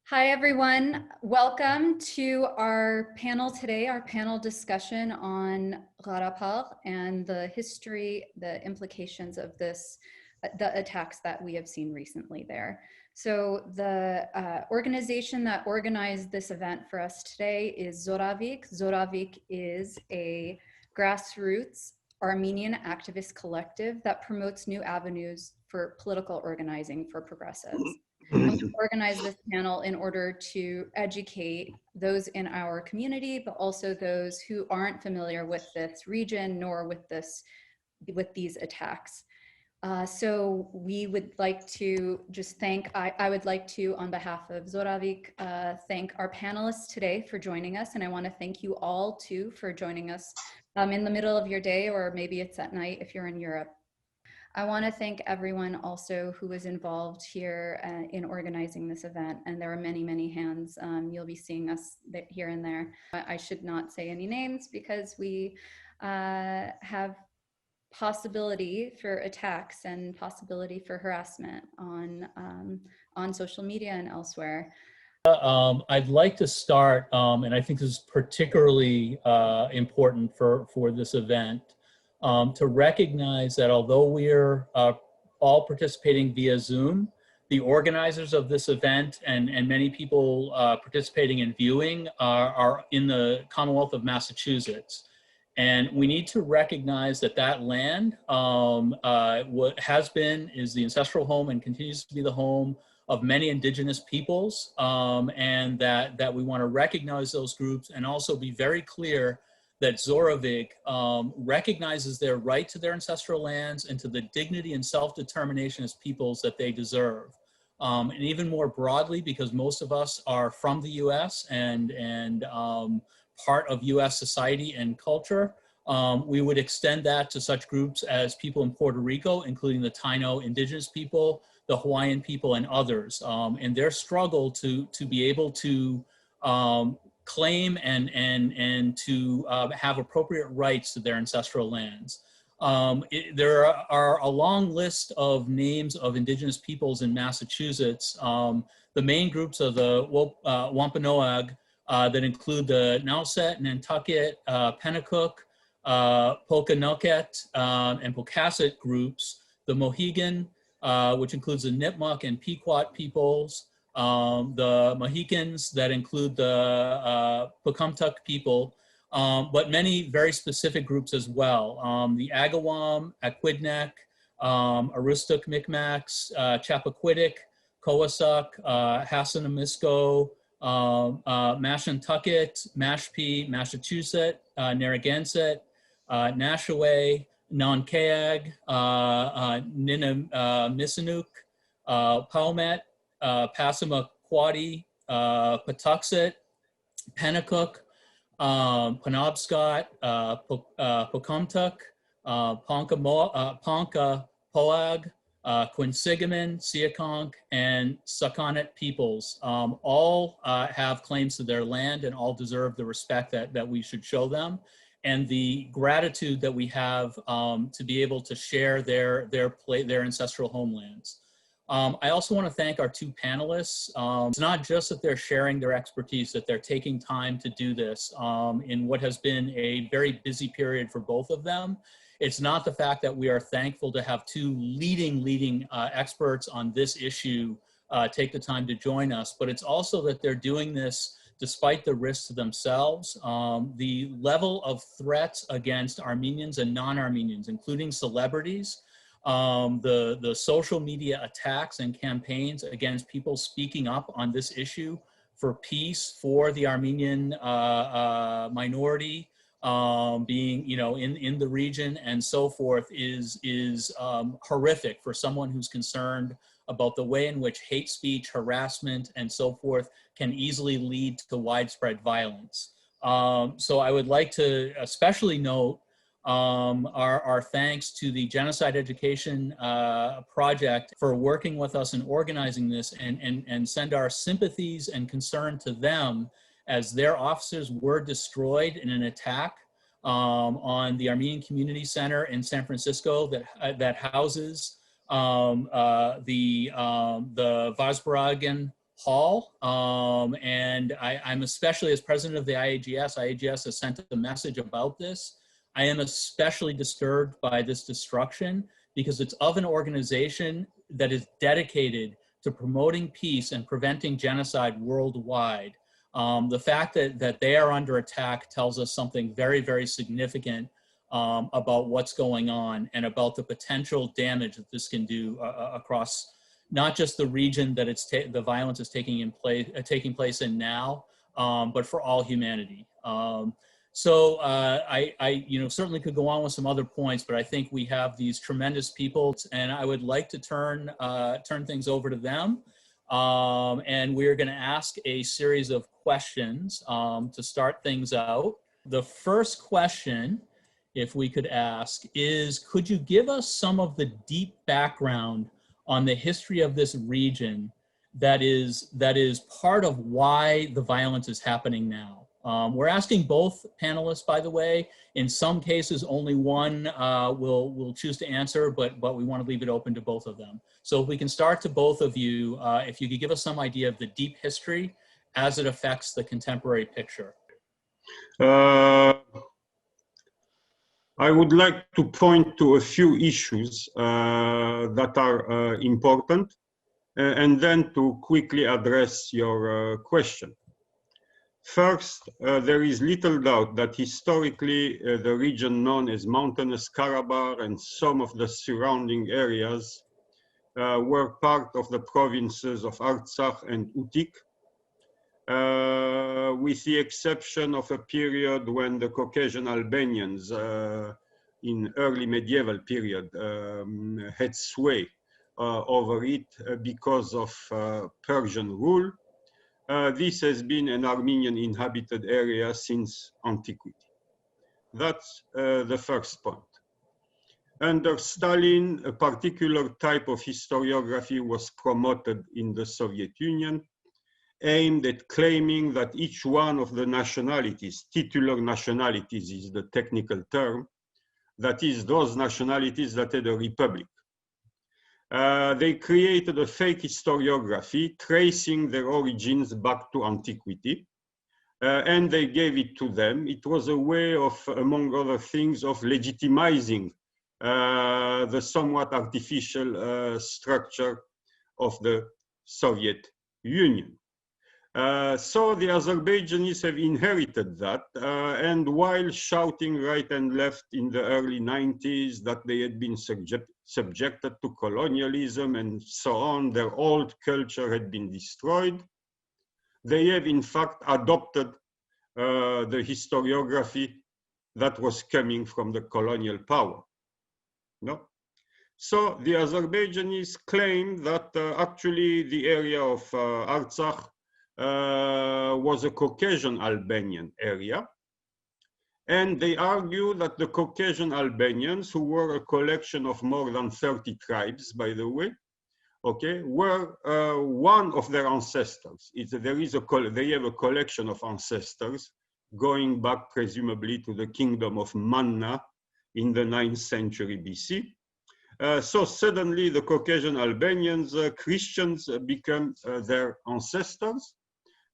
Hi, everyone. Welcome to our panel today, our panel discussion on Karabakh and the history, the implications of this, the attacks that we have seen recently there. So the organization that organized this event for us today is Zoravik. Zoravik is a grassroots Armenian activist collective that promotes new avenues for political organizing for progressives. And we organized this panel in order to educate those in our community, but also those who aren't familiar with this region nor with these attacks. So we would like to just thank, I would like to, on behalf of Zoravik, thank our panelists today for joining us. And I want to thank you all too for joining us in the middle of your day, or maybe it's at night if you're in Europe. I want to thank everyone also who was involved here in organizing this event. And there are many, many hands. You'll be seeing us here and there. I should not say any names because we have possibility for attacks and possibility for harassment on social media and elsewhere. I'd like to start, and I think this is particularly important for this event, to recognize that although we're all participating via Zoom, the organizers of this event and many people participating and viewing are in the Commonwealth of Massachusetts. And we need to recognize that that land what has been, is the ancestral home and continues to be the home of many indigenous peoples, and that we want to recognize those groups and also be very clear that Zoravik recognizes their right to their ancestral lands and to the dignity and self-determination as peoples that they deserve. And even more broadly, because most of us are from the US and part of US society and culture, we would extend that to such groups as people in Puerto Rico, including the Taino indigenous people, the Hawaiian people, and others, and their struggle to be able to claim and to have appropriate rights to their ancestral lands. There are a long list of names of indigenous peoples in Massachusetts. The main groups are the Wampanoag that include the Nauset, Nantucket, Pennacook, Pokanoket, and Pocasset groups, the Mohegan, which includes the Nipmuc and Pequot peoples, the Mohicans that include the Pocumtuck people, but many very specific groups as well. The Agawam, Aquidneck, Aroostook Micmacs, Chappaquiddick, Cowassuk, Hassanamisco, Mashantucket, Mashpee, Massachusetts, Narragansett, Nashaway, Nonkaag, Ninimissinuk, Paumet, Passamaquoddy, Patuxet, Pennacook, Penobscot, Pocumtuck, Ponca Poag, Quinsigamon, Siakonk, and Sakonnet peoples. All have claims to their land and all deserve the respect that we should show them, and the gratitude that we have to be able to share their ancestral homelands. I also want to thank our two panelists. It's not just that they're sharing their expertise, that they're taking time to do this in what has been a very busy period for both of them. It's not the fact that we are thankful to have two leading experts on this issue take the time to join us, but it's also that they're doing this despite the risks to themselves. The level of threats against Armenians and non-Armenians, including celebrities, the social media attacks and campaigns against people speaking up on this issue for peace, for the Armenian minority, being in the region and so forth is horrific for someone who's concerned about the way in which hate speech, harassment, and so forth can easily lead to widespread violence. So I would like to especially note our thanks to the Genocide Education Project for working with us and organizing this, and send our sympathies and concern to them as their offices were destroyed in an attack on the Armenian Community Center in San Francisco that houses the Vazbaragan Hall. And I'm especially, as president of the IAGS has sent a message about this. I am especially disturbed by this destruction because it's of an organization that is dedicated to promoting peace and preventing genocide worldwide. The fact that they are under attack tells us something very, very significant about what's going on and about the potential damage that this can do across not just the region that the violence is taking place in now, but for all humanity. So I certainly could go on with some other points, but I think we have these tremendous people, and I would like to turn things over to them. And we're going to ask a series of questions to start things out. The first question, if we could ask, is could you give us some of the deep background on the history of this region that is part of why the violence is happening now? We're asking both panelists, by the way. In some cases, only one will choose to answer, but we want to leave it open to both of them. So if we can start to both of you, if you could give us some idea of the deep history as it affects the contemporary picture. I would like to point to a few issues that are important, and then to quickly address your question. First, there is little doubt that historically the region known as Mountainous Karabagh and some of the surrounding areas were part of the provinces of Artsakh and Utik, with the exception of a period when the Caucasian Albanians in early medieval period had sway over it because of Persian rule. This has been an Armenian inhabited area since antiquity. That's the first point. Under Stalin, a particular type of historiography was promoted in the Soviet Union, aimed at claiming that each one of the nationalities, titular nationalities is the technical term, that is, those nationalities that had a republic. They created a fake historiography tracing their origins back to antiquity, and they gave it to them. It was a way of, among other things, of legitimizing the somewhat artificial structure of the Soviet Union. So the Azerbaijanis have inherited that, and while shouting right and left in the early 90s that they had been subjected to colonialism and so on, their old culture had been destroyed, they have in fact adopted the historiography that was coming from the colonial power. No? So the Azerbaijanis claim that actually the area of Artsakh was a Caucasian Albanian area. And they argue that the Caucasian Albanians, who were a collection of more than 30 tribes, by the way, okay, were one of their ancestors. They have a collection of ancestors going back presumably to the kingdom of Manna in the 9th century BC. So suddenly the Caucasian Albanians, Christians, become their ancestors.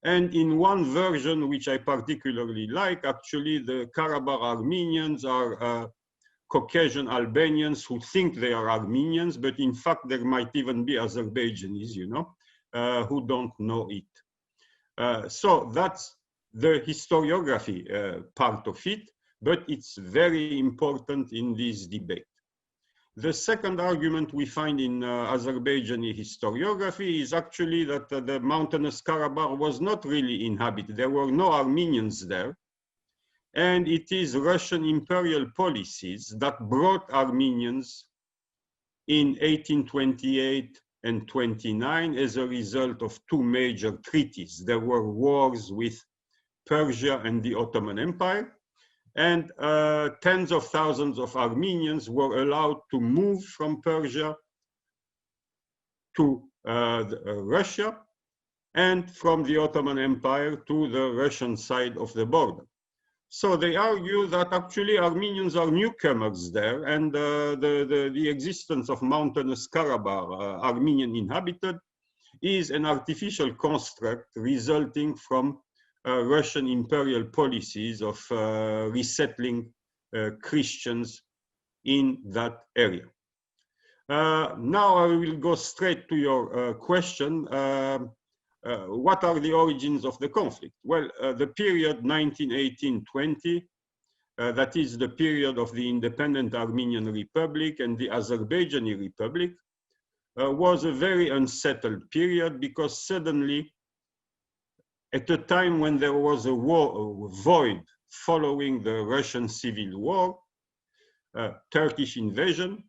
And in one version, which I particularly like, actually, the Karabakh Armenians are Caucasian Albanians who think they are Armenians, but in fact, there might even be Azerbaijanis, you know, who don't know it. So that's the historiography part of it, but it's very important in this debate. The second argument we find in Azerbaijani historiography is actually that the Mountainous Karabagh was not really inhabited. There were no Armenians there. And it is Russian imperial policies that brought Armenians in 1828 and 29 as a result of two major treaties. There were wars with Persia and the Ottoman Empire. And tens of thousands of Armenians were allowed to move from Persia to Russia and from the Ottoman Empire to the Russian side of the border. So they argue that actually Armenians are newcomers there, and the existence of Mountainous Karabagh, Armenian inhabited, is an artificial construct resulting from Russian imperial policies of resettling Christians in that area. Now I will go straight to your question. What are the origins of the conflict? Well, the period 1918-20, that is the period of the independent Armenian Republic and the Azerbaijani Republic, was a very unsettled period because suddenly, at a time when there was a void following the Russian Civil War, Turkish invasion,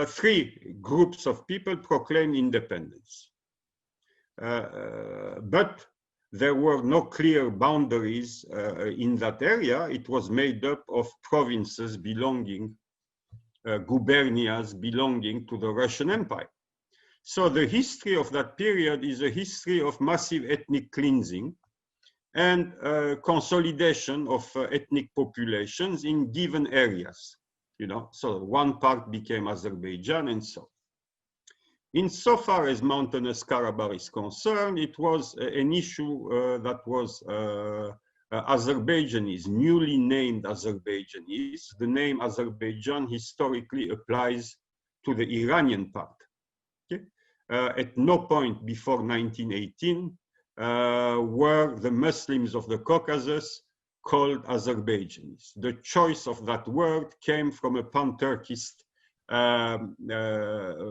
three groups of people proclaimed independence. But there were no clear boundaries in that area. It was made up of provinces belonging, gubernias belonging to the Russian Empire. So the history of that period is a history of massive ethnic cleansing and consolidation of ethnic populations in given areas. You know, so one part became Azerbaijan and so on. Insofar as Mountainous Karabakh is concerned, it was an issue that was Azerbaijanis, newly named Azerbaijanis. The name Azerbaijan historically applies to the Iranian part. Okay? At no point before 1918 were the Muslims of the Caucasus called Azerbaijanis. The choice of that word came from a pan-Turkist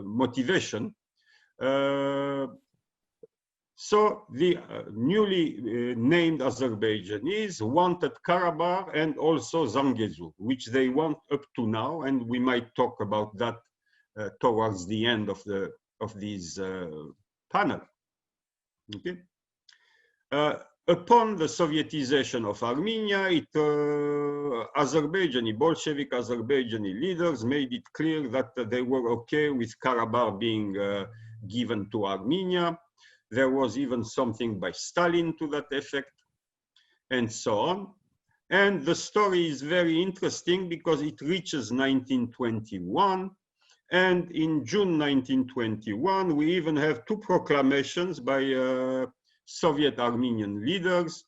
motivation. So the newly named Azerbaijanis wanted Karabakh and also Zangezur, which they want up to now, and we might talk about that towards the end of this panel. Okay. Upon the Sovietization of Armenia, Bolshevik Azerbaijani leaders made it clear that they were okay with Karabakh being given to Armenia. There was even something by Stalin to that effect, and so on. And the story is very interesting because it reaches 1921. And in June 1921, we even have two proclamations by Soviet Armenian leaders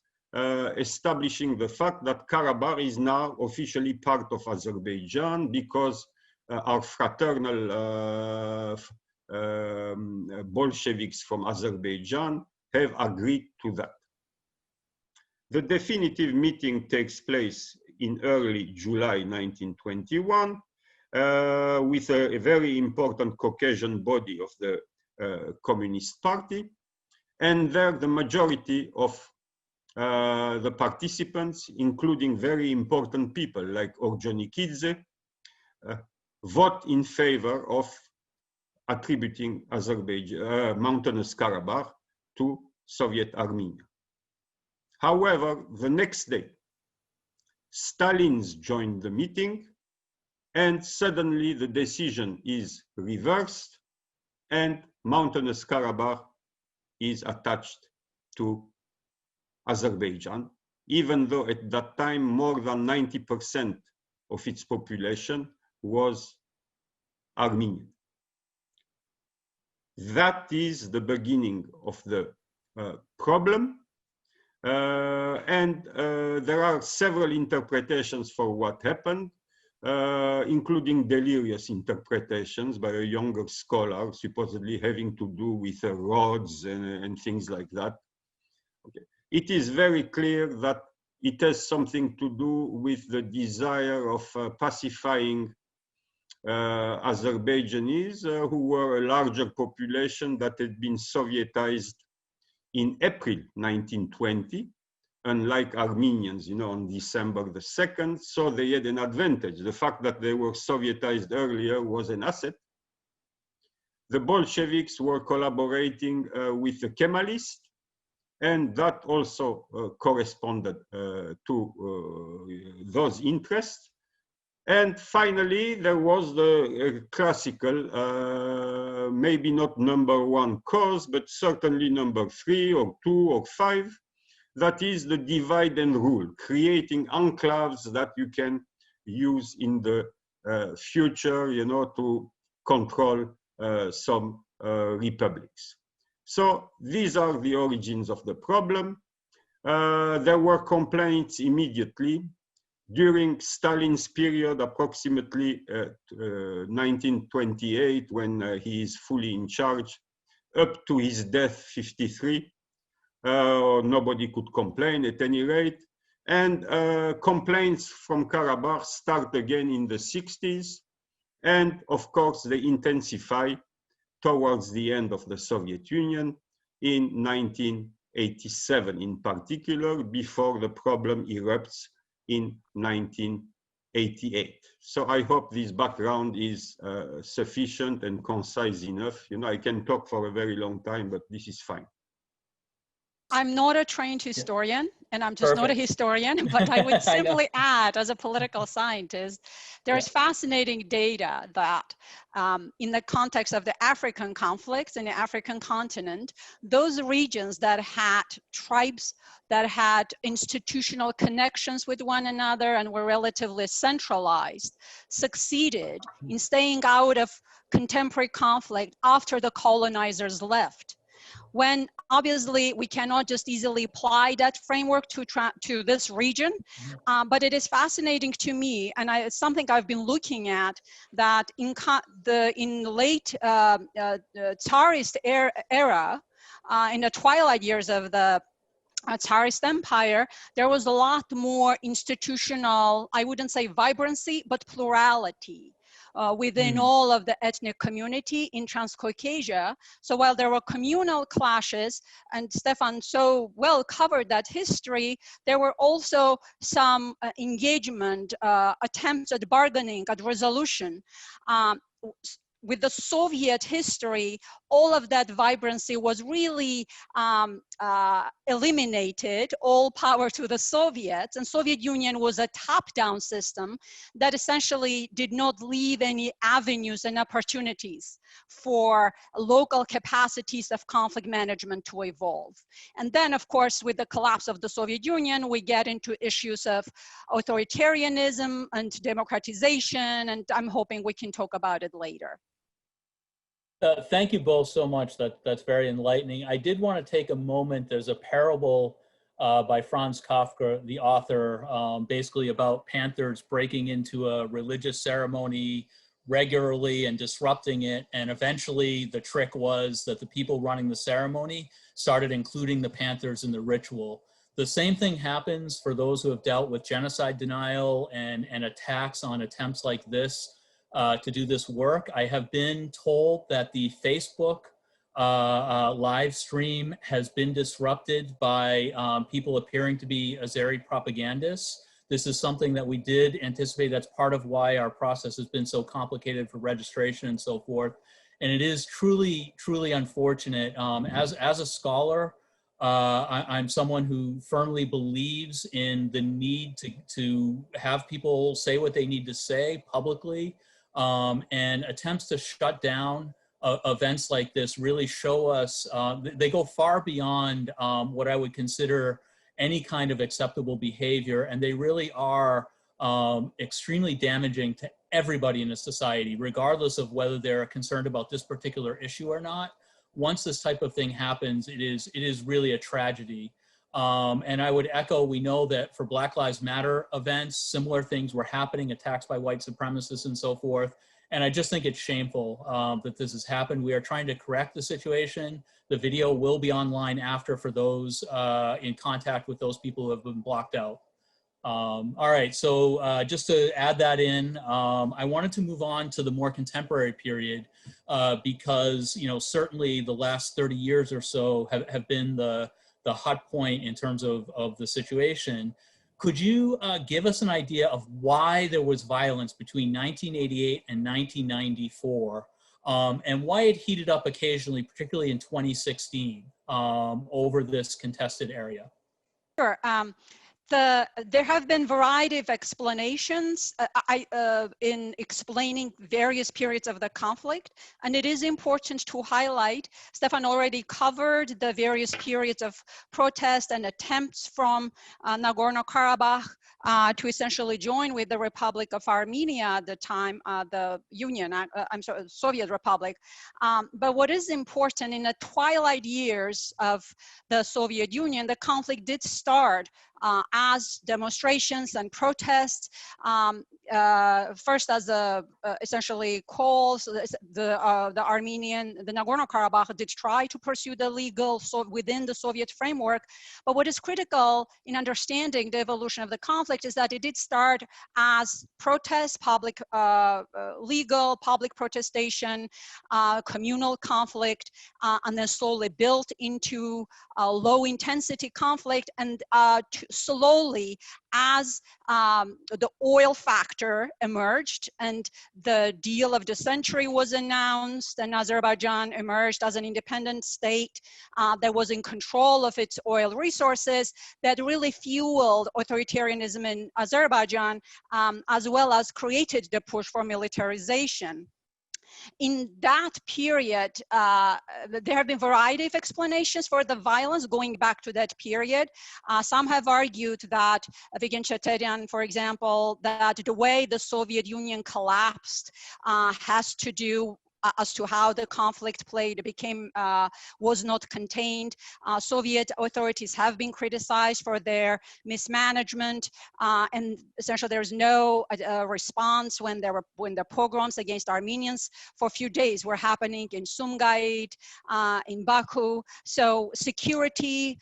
establishing the fact that Karabakh is now officially part of Azerbaijan because our fraternal Bolsheviks from Azerbaijan have agreed to that. The definitive meeting takes place in early July 1921 with a very important Caucasian body of the Communist Party. And there, the majority of the participants, including very important people like Orjonikidze, vote in favor of attributing Mountainous Karabakh to Soviet Armenia. However, the next day, Stalin's joined the meeting, and suddenly the decision is reversed, and Mountainous Karabakh is attached to Azerbaijan, even though at that time more than 90% of its population was Armenian. That is the beginning of the problem. And there are several interpretations for what happened, including delirious interpretations by a younger scholar, supposedly having to do with rods and things like that. Okay. It is very clear that it has something to do with the desire of pacifying Azerbaijanis, who were a larger population that had been Sovietized in April 1920, unlike Armenians, you know, on December the 2nd. So they had an advantage. The fact that they were Sovietized earlier was an asset. The Bolsheviks were collaborating with the Kemalists, and that also corresponded to those interests. And finally, there was the classical, maybe not #1 cause, but certainly #3 or 2 or 5, that is the divide and rule, creating enclaves that you can use in the future, you know, to control some republics. So these are the origins of the problem. There were complaints immediately. During Stalin's period, approximately 1928, when he is fully in charge, up to his death, 53, nobody could complain at any rate. And complaints from Karabakh start again in the 60s. And of course, they intensify towards the end of the Soviet Union in 1987 in particular, before the problem erupts in 1988. So I hope this background is sufficient and concise enough. You know, I can talk for a very long time, but this is fine. I'm not a trained historian, and I'm just Perfect. not a historian, but I would simply add, as a political scientist, there's fascinating data that in the context of the African conflicts in the African continent, those regions that had tribes that had institutional connections with one another and were relatively centralized succeeded in staying out of contemporary conflict after the colonizers left. When obviously we cannot just easily apply that framework to this region, but it is fascinating to me, and it's something I've been looking at, that in the late Tsarist era, in the twilight years of the Tsarist Empire, there was a lot more institutional, I wouldn't say vibrancy, but plurality within all of the ethnic community in Transcaucasia. So while there were communal clashes, and Stephan so well covered that history, there were also some engagement, attempts at bargaining, at resolution. With the Soviet history, all of that vibrancy was really eliminated, all power to the Soviets, and Soviet Union was a top-down system that essentially did not leave any avenues and opportunities for local capacities of conflict management to evolve. And then, of course, with the collapse of the Soviet Union, we get into issues of authoritarianism and democratization, and I'm hoping we can talk about it later. Thank you both so much. That's very enlightening. I did want to take a moment. There's a parable by Franz Kafka, the author, basically about panthers breaking into a religious ceremony regularly and disrupting it. And eventually the trick was that the people running the ceremony started including the panthers in the ritual. The same thing happens for those who have dealt with genocide denial and attacks on attempts like this to do this work. I have been told that the Facebook live stream has been disrupted by people appearing to be Azeri propagandists. This is something that we did anticipate. That's part of why our process has been so complicated for registration and so forth. And it is truly, truly unfortunate. As a scholar, I'm someone who firmly believes in the need to have people say what they need to say publicly. And attempts to shut down events like this really show us, they go far beyond what I would consider any kind of acceptable behavior, and they really are extremely damaging to everybody in a society, regardless of whether they're concerned about this particular issue or not. Once this type of thing happens, it is really a tragedy. And I would echo, we know that for Black Lives Matter events, similar things were happening, attacks by white supremacists and so forth. And I just think it's shameful that this has happened. We are trying to correct the situation. The video will be online after for those in contact with those people who have been blocked out. All right, so just to add that in, I wanted to move on to the more contemporary period because, you know, certainly the last 30 years or so have been the hot point in terms of the situation. Could you give us an idea of why there was violence between 1988 and 1994 and why it heated up occasionally, particularly in 2016 over this contested area? Sure. there have been variety of explanations in explaining various periods of the conflict, and it is important to highlight, Stephan already covered the various periods of protest and attempts from Nagorno-Karabakh to essentially join with the Republic of Armenia at the time, the Union, I'm sorry, Soviet Republic. But what is important, in the twilight years of the Soviet Union, the conflict did start as demonstrations and protests, first as essentially calls. The Nagorno-Karabakh did try to pursue the legal within the Soviet framework. But what is critical in understanding the evolution of the conflict is that it did start as protests, public, legal, public protestation, communal conflict, and then slowly built into a low intensity conflict, and slowly as the oil factor emerged and the deal of the century was announced and Azerbaijan emerged as an independent state that was in control of its oil resources, that really fueled authoritarianism in Azerbaijan, as well as created the push for militarization. In that period, there have been a variety of explanations for the violence going back to that period. Some have argued that, Vigen Chaterian, for example, that the way the Soviet Union collapsed has to do as to how the conflict was not contained. Soviet authorities have been criticized for their mismanagement, and essentially there's no response when the pogroms against Armenians for a few days were happening in Sumgait, in Baku. So security,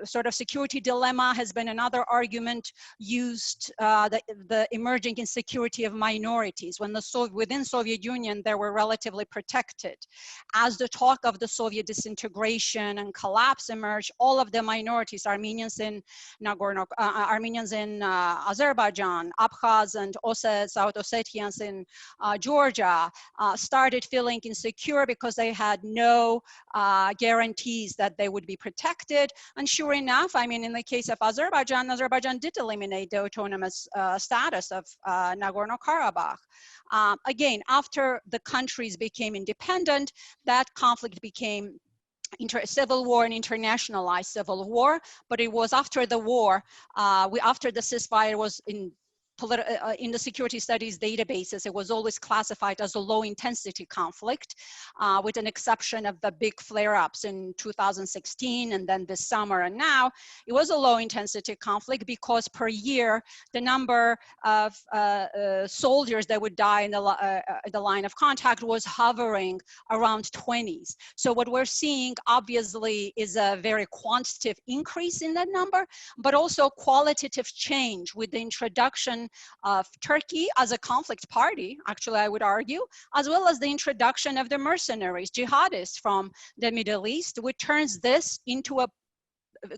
sort of security dilemma has been another argument used, the emerging insecurity of minorities. When within Soviet Union, they were relatively protected. As the talk of the Soviet disintegration and collapse emerged, all of the minorities, Armenians in Armenians in Azerbaijan, Abkhaz and South Ossetians in Georgia, started feeling insecure because they had no guarantees that they would be protected. And sure enough, I mean, in the case of Azerbaijan, Azerbaijan did eliminate the autonomous status of Nagorno-Karabakh. Again, after the countries became independent, that conflict became civil war and internationalized civil war. But it was after the war, after the ceasefire was in the security studies databases, it was always classified as a low intensity conflict, with an exception of the big flare-ups in 2016 and then this summer. And now it was a low intensity conflict because per year, the number of soldiers that would die in the line of contact was hovering around 20s. So what we're seeing obviously is a very quantitative increase in that number, but also qualitative change with the introduction of Turkey as a conflict party, actually I would argue, as well as the introduction of the mercenaries, jihadists from the Middle East, which turns this into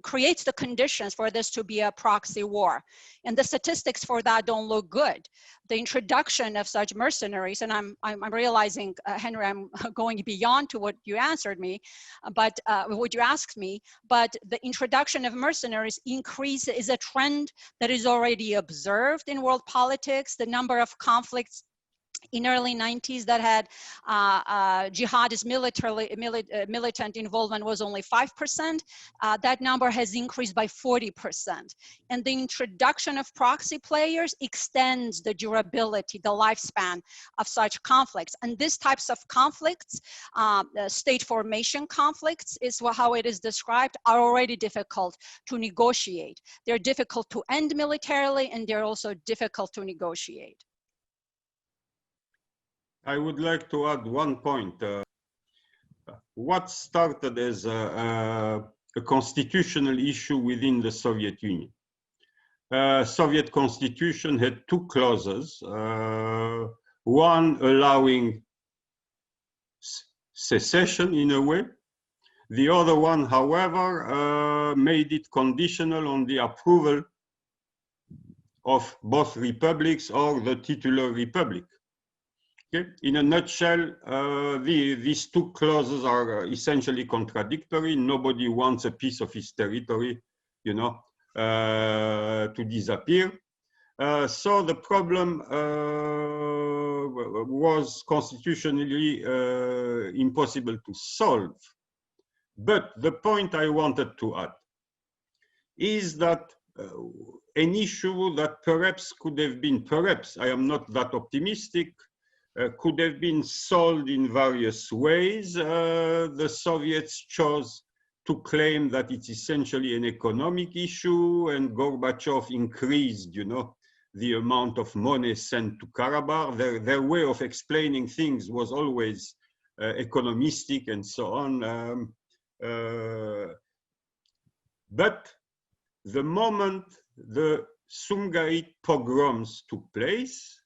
creates the conditions for this to be a proxy war. And the statistics for that don't look good. The introduction of such mercenaries, and I'm realizing, Henry, I'm going beyond to what you answered me, but what you asked me, but the introduction of mercenaries is a trend that is already observed in world politics. The number of conflicts in early 90s that had jihadist militant involvement was only 5%. That number has increased by 40%. And the introduction of proxy players extends the durability, the lifespan of such conflicts. And these types of conflicts, state formation conflicts is how it is described, are already difficult to negotiate. They're difficult to end militarily, and they're also difficult to negotiate. I would like to add one point. What started as a constitutional issue within the Soviet Union. Soviet constitution had two clauses, one allowing secession in a way. The other one, however, made it conditional on the approval of both republics or the titular republic. Okay. In a nutshell, these two clauses are essentially contradictory. Nobody wants a piece of his territory, you know, to disappear. So the problem was constitutionally impossible to solve. But the point I wanted to add is that an issue that perhaps could have been, perhaps, I am not that optimistic, could have been solved in various ways. The Soviets chose to claim that it's essentially an economic issue, and Gorbachev increased, you know, the amount of money sent to Karabakh. Their way of explaining things was always economistic and so on. But the moment the Sumgait pogroms took place,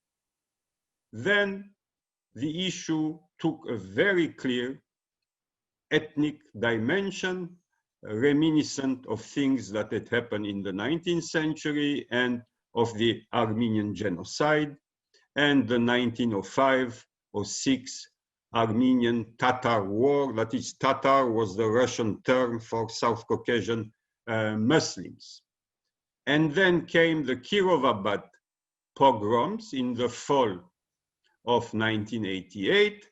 then the issue took a very clear ethnic dimension, reminiscent of things that had happened in the 19th century and of the Armenian genocide and the 1905-06 Armenian Tatar war. That is, Tatar was the Russian term for South Caucasian Muslims. And then came the Kirovat pogroms in the fall of 1988.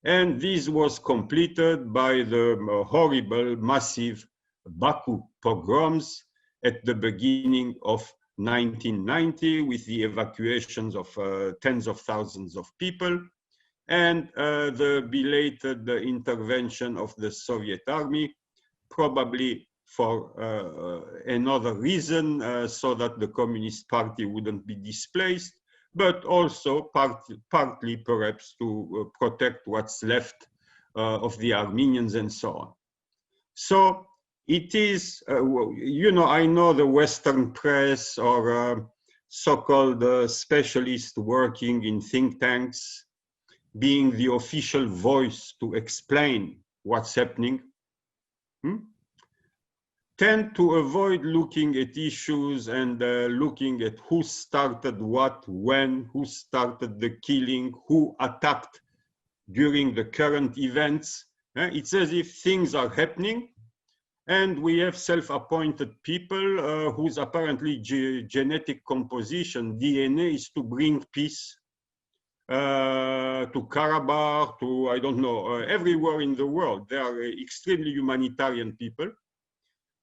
And this was completed by the horrible, massive Baku pogroms at the beginning of 1990, with the evacuations of tens of thousands of people, and the belated intervention of the Soviet army, probably for another reason, so that the Communist Party wouldn't be displaced, but also partly perhaps to protect what's left of the Armenians and so on. So it is, you know, I know the Western press or so-called specialists working in think tanks being the official voice to explain what's happening, tend to avoid looking at issues and looking at who started what, when, who started the killing, who attacked during the current events. It's as if things are happening and we have self-appointed people whose apparently genetic composition, DNA, is to bring peace to Karabakh, to, I don't know, everywhere in the world. They are extremely humanitarian people.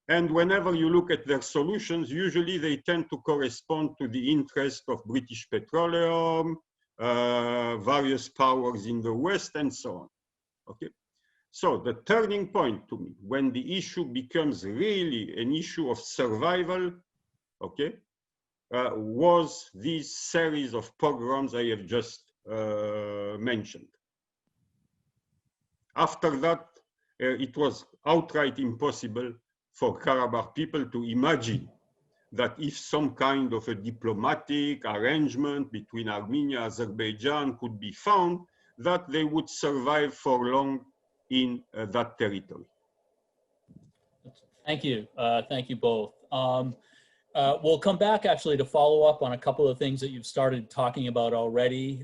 And whenever you look at their solutions, usually they tend to correspond to the interest of British Petroleum, various powers in the West, and so on. Okay. So the turning point to me, when the issue becomes really an issue of survival, okay, was this series of pogroms I have just mentioned. After that, it was outright impossible for Karabakh people to imagine that if some kind of a diplomatic arrangement between Armenia and Azerbaijan could be found, that they would survive for long in that territory. Thank you. Thank you both. We'll come back actually to follow up on a couple of things that you've started talking about already,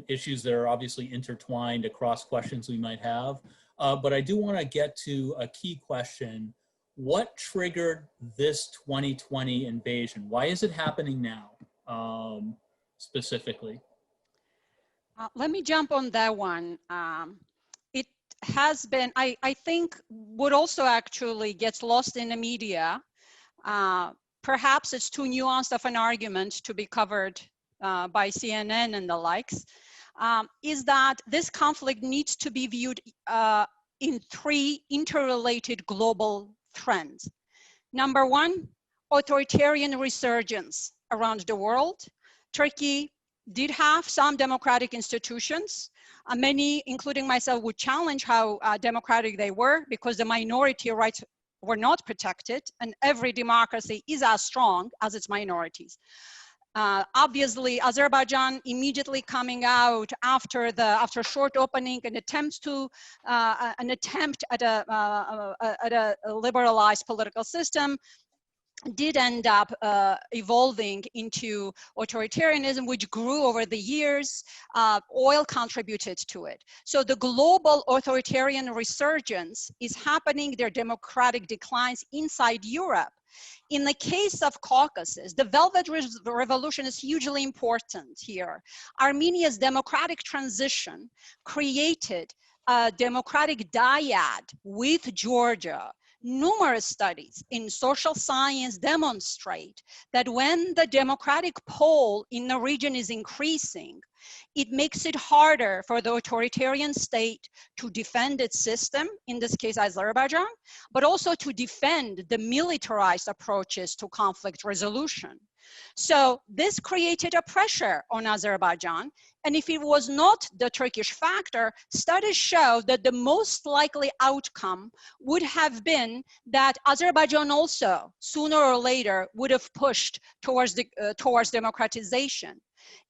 issues that are obviously intertwined across questions we might have. But I do want to get to a key question. What triggered this 2020 invasion? Why is it happening now, specifically? Let me jump on that one. It has been, I think what also actually gets lost in the media, perhaps it's too nuanced of an argument to be covered by CNN and the likes, is that this conflict needs to be viewed in three interrelated global trends. Number one, authoritarian resurgence around the world. Turkey did have some democratic institutions. Many, including myself, would challenge how democratic they were because the minority rights were not protected, and every democracy is as strong as its minorities. Obviously, Azerbaijan immediately coming out after short opening, an attempt at a liberalized political system, did end up evolving into authoritarianism, which grew over the years. Oil contributed to it. So the global authoritarian resurgence is happening. There are democratic declines inside Europe. In the case of Caucasus, the Velvet Revolution is hugely important here. Armenia's democratic transition created a democratic dyad with Georgia. Numerous studies in social science demonstrate that when the democratic pole in the region is increasing, it makes it harder for the authoritarian state to defend its system, in this case Azerbaijan, but also to defend the militarized approaches to conflict resolution. So this created a pressure on Azerbaijan, and if it was not the Turkish factor, studies show that the most likely outcome would have been that Azerbaijan also, sooner or later, would have pushed towards democratization.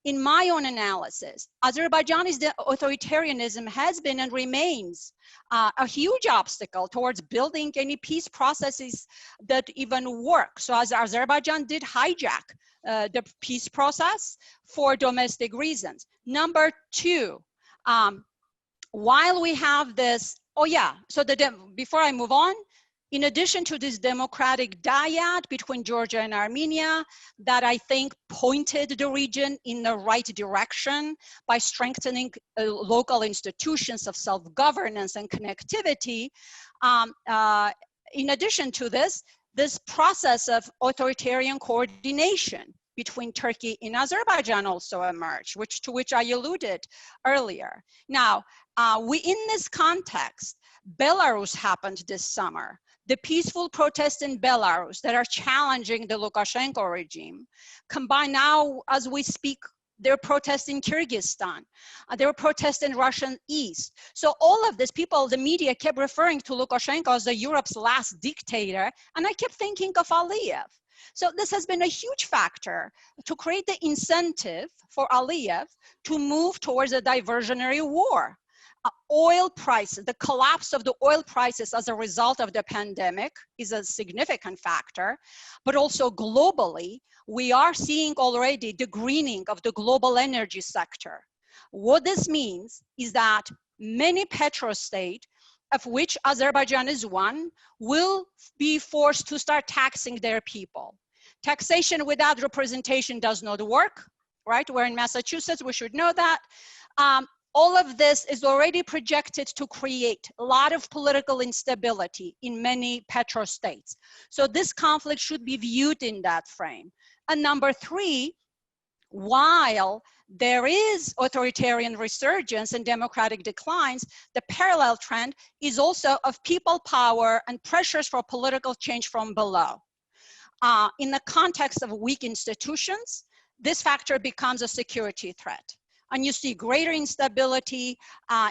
In my own analysis, Azerbaijani's authoritarianism has been and remains a huge obstacle towards building any peace processes that even work. So as Azerbaijan did hijack the peace process for domestic reasons. Number two, while we have this, before I move on, in addition to this democratic dyad between Georgia and Armenia that I think pointed the region in the right direction by strengthening local institutions of self-governance and connectivity, in addition to this process of authoritarian coordination between Turkey and Azerbaijan also emerged, to which I alluded earlier. Now, in this context, Belarus happened this summer. The peaceful protests in Belarus that are challenging the Lukashenko regime combine now, as we speak, they're protesting Kyrgyzstan. They're protesting Russian East. So all of this, the media kept referring to Lukashenko as Europe's last dictator, and I kept thinking of Aliyev. So this has been a huge factor to create the incentive for Aliyev to move towards a diversionary war. Oil prices, the collapse of the oil prices as a result of the pandemic is a significant factor, but also globally, we are seeing already the greening of the global energy sector. What this means is that many petrostates, of which Azerbaijan is one, will be forced to start taxing their people. Taxation without representation does not work, right? We're in Massachusetts, we should know that. All of this is already projected to create a lot of political instability in many petrostates. So this conflict should be viewed in that frame. And number three, while there is authoritarian resurgence and democratic declines, the parallel trend is also of people power and pressures for political change from below. In the context of weak institutions, this factor becomes a security threat. And you see greater instability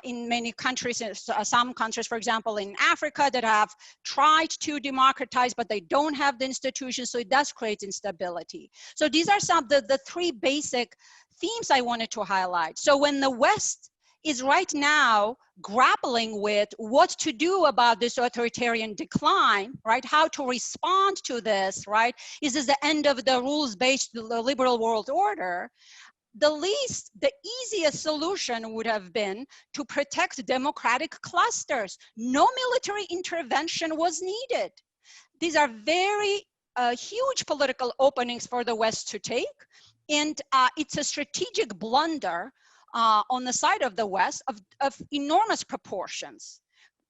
in many countries, some countries, for example, in Africa that have tried to democratize, but they don't have the institutions, so it does create instability. So these are some of the three basic themes I wanted to highlight. So when the West is right now grappling with what to do about this authoritarian decline, right? How to respond to this, right? Is this the end of the rules-based liberal world order? The easiest solution would have been to protect democratic clusters. No military intervention was needed. These are very huge political openings for the West to take. And it's a strategic blunder on the side of the West of enormous proportions,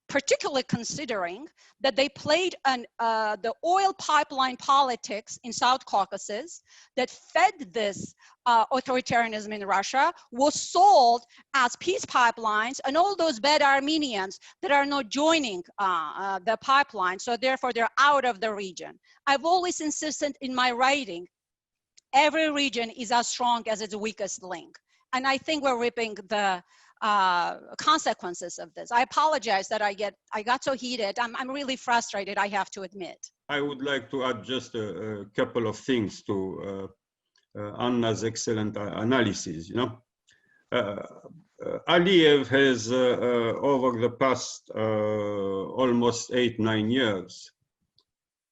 particularly considering that they played the oil pipeline politics in South Caucasus that fed this authoritarianism in Russia, was sold as peace pipelines, and all those bad Armenians that are not joining the pipeline, so therefore they're out of the region. I've always insisted in my writing, every region is as strong as its weakest link. And I think we're reaping the consequences of this. I apologize that I got so heated. I'm really frustrated, I have to admit. I would like to add just a couple of things to Anna's excellent analysis. Aliyev has, over the past almost 8-9 years,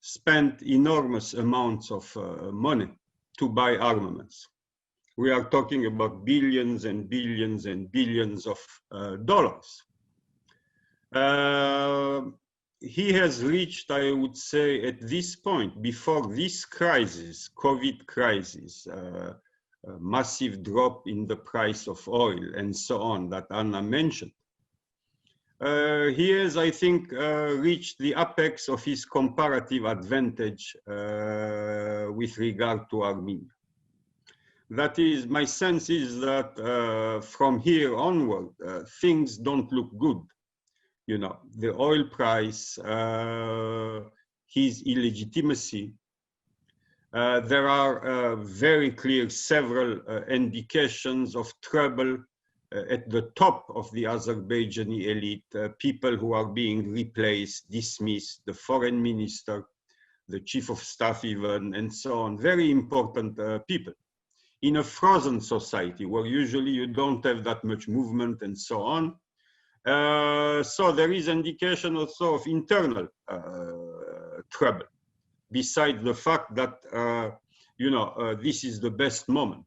spent enormous amounts of money to buy armaments. We are talking about billions and billions and billions of dollars. he has reached, I would say, at this point, before this crisis, COVID crisis, a massive drop in the price of oil and so on that Anna mentioned. He has, I think, reached the apex of his comparative advantage with regard to Armenia. That is, my sense is that from here onward, things don't look good. You know, the oil price, his illegitimacy. There are very clear several indications of trouble at the top of the Azerbaijani elite, people who are being replaced, dismissed, the foreign minister, the chief of staff even, and so on, very important people. In a frozen society where usually you don't have that much movement and so on. So there is indication also of internal trouble, besides the fact that, you know, this is the best moment.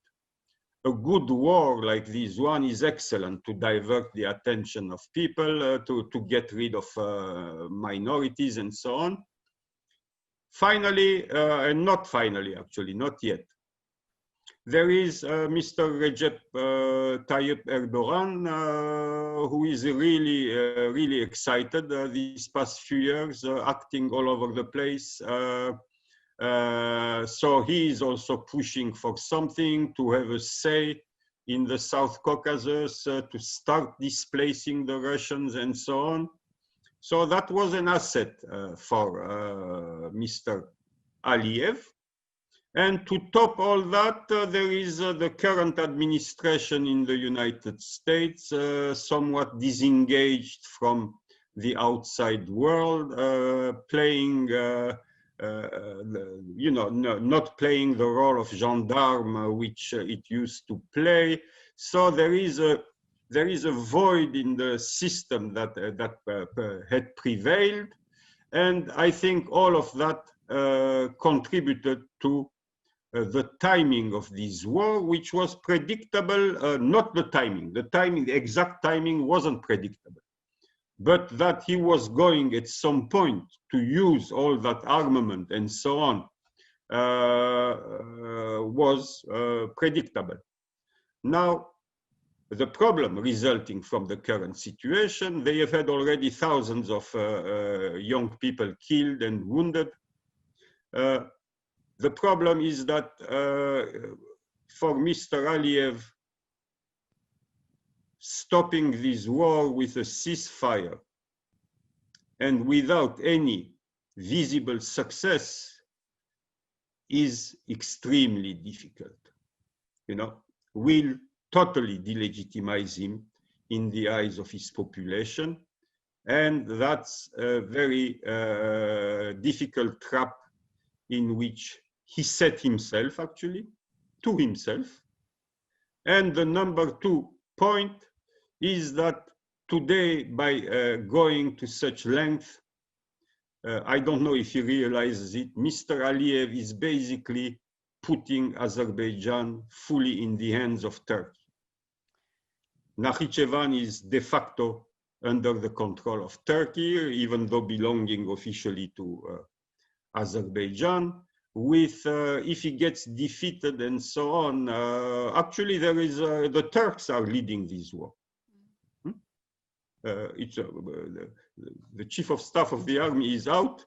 A good war like this one is excellent to divert the attention of people, to get rid of minorities and so on. Finally, and not finally actually, not yet, there is Mr. Recep Tayyip Erdogan, who is really, really excited these past few years, acting all over the place. So he is also pushing for something, to have a say in the South Caucasus, to start displacing the Russians and so on. So that was an asset for Mr. Aliyev. And to top all that, there is the current administration in the United States, somewhat disengaged from the outside world, playing, you know, not playing the role of gendarme, which it used to play. So there is a void in the system that had prevailed, and I think all of that contributed to the timing of this war, which was predictable. Not the timing, the exact timing wasn't predictable, but that he was going at some point to use all that armament and so on was predictable. Now, the problem resulting from the current situation, they have had already thousands of young people killed and wounded. The problem is that for Mr. Aliyev, stopping this war with a ceasefire and without any visible success is extremely difficult. You know, will totally delegitimize him in the eyes of his population, and that's a very difficult trap in which he set himself, actually, to himself. And the number 2 point is that today, by going to such length, I don't know if he realizes it, Mr. Aliyev is basically putting Azerbaijan fully in the hands of Turkey. Nakhichevan is de facto under the control of Turkey, even though belonging officially to Azerbaijan. With if he gets defeated and so on, actually there is the Turks are leading this war. It's the chief of staff of the army is out.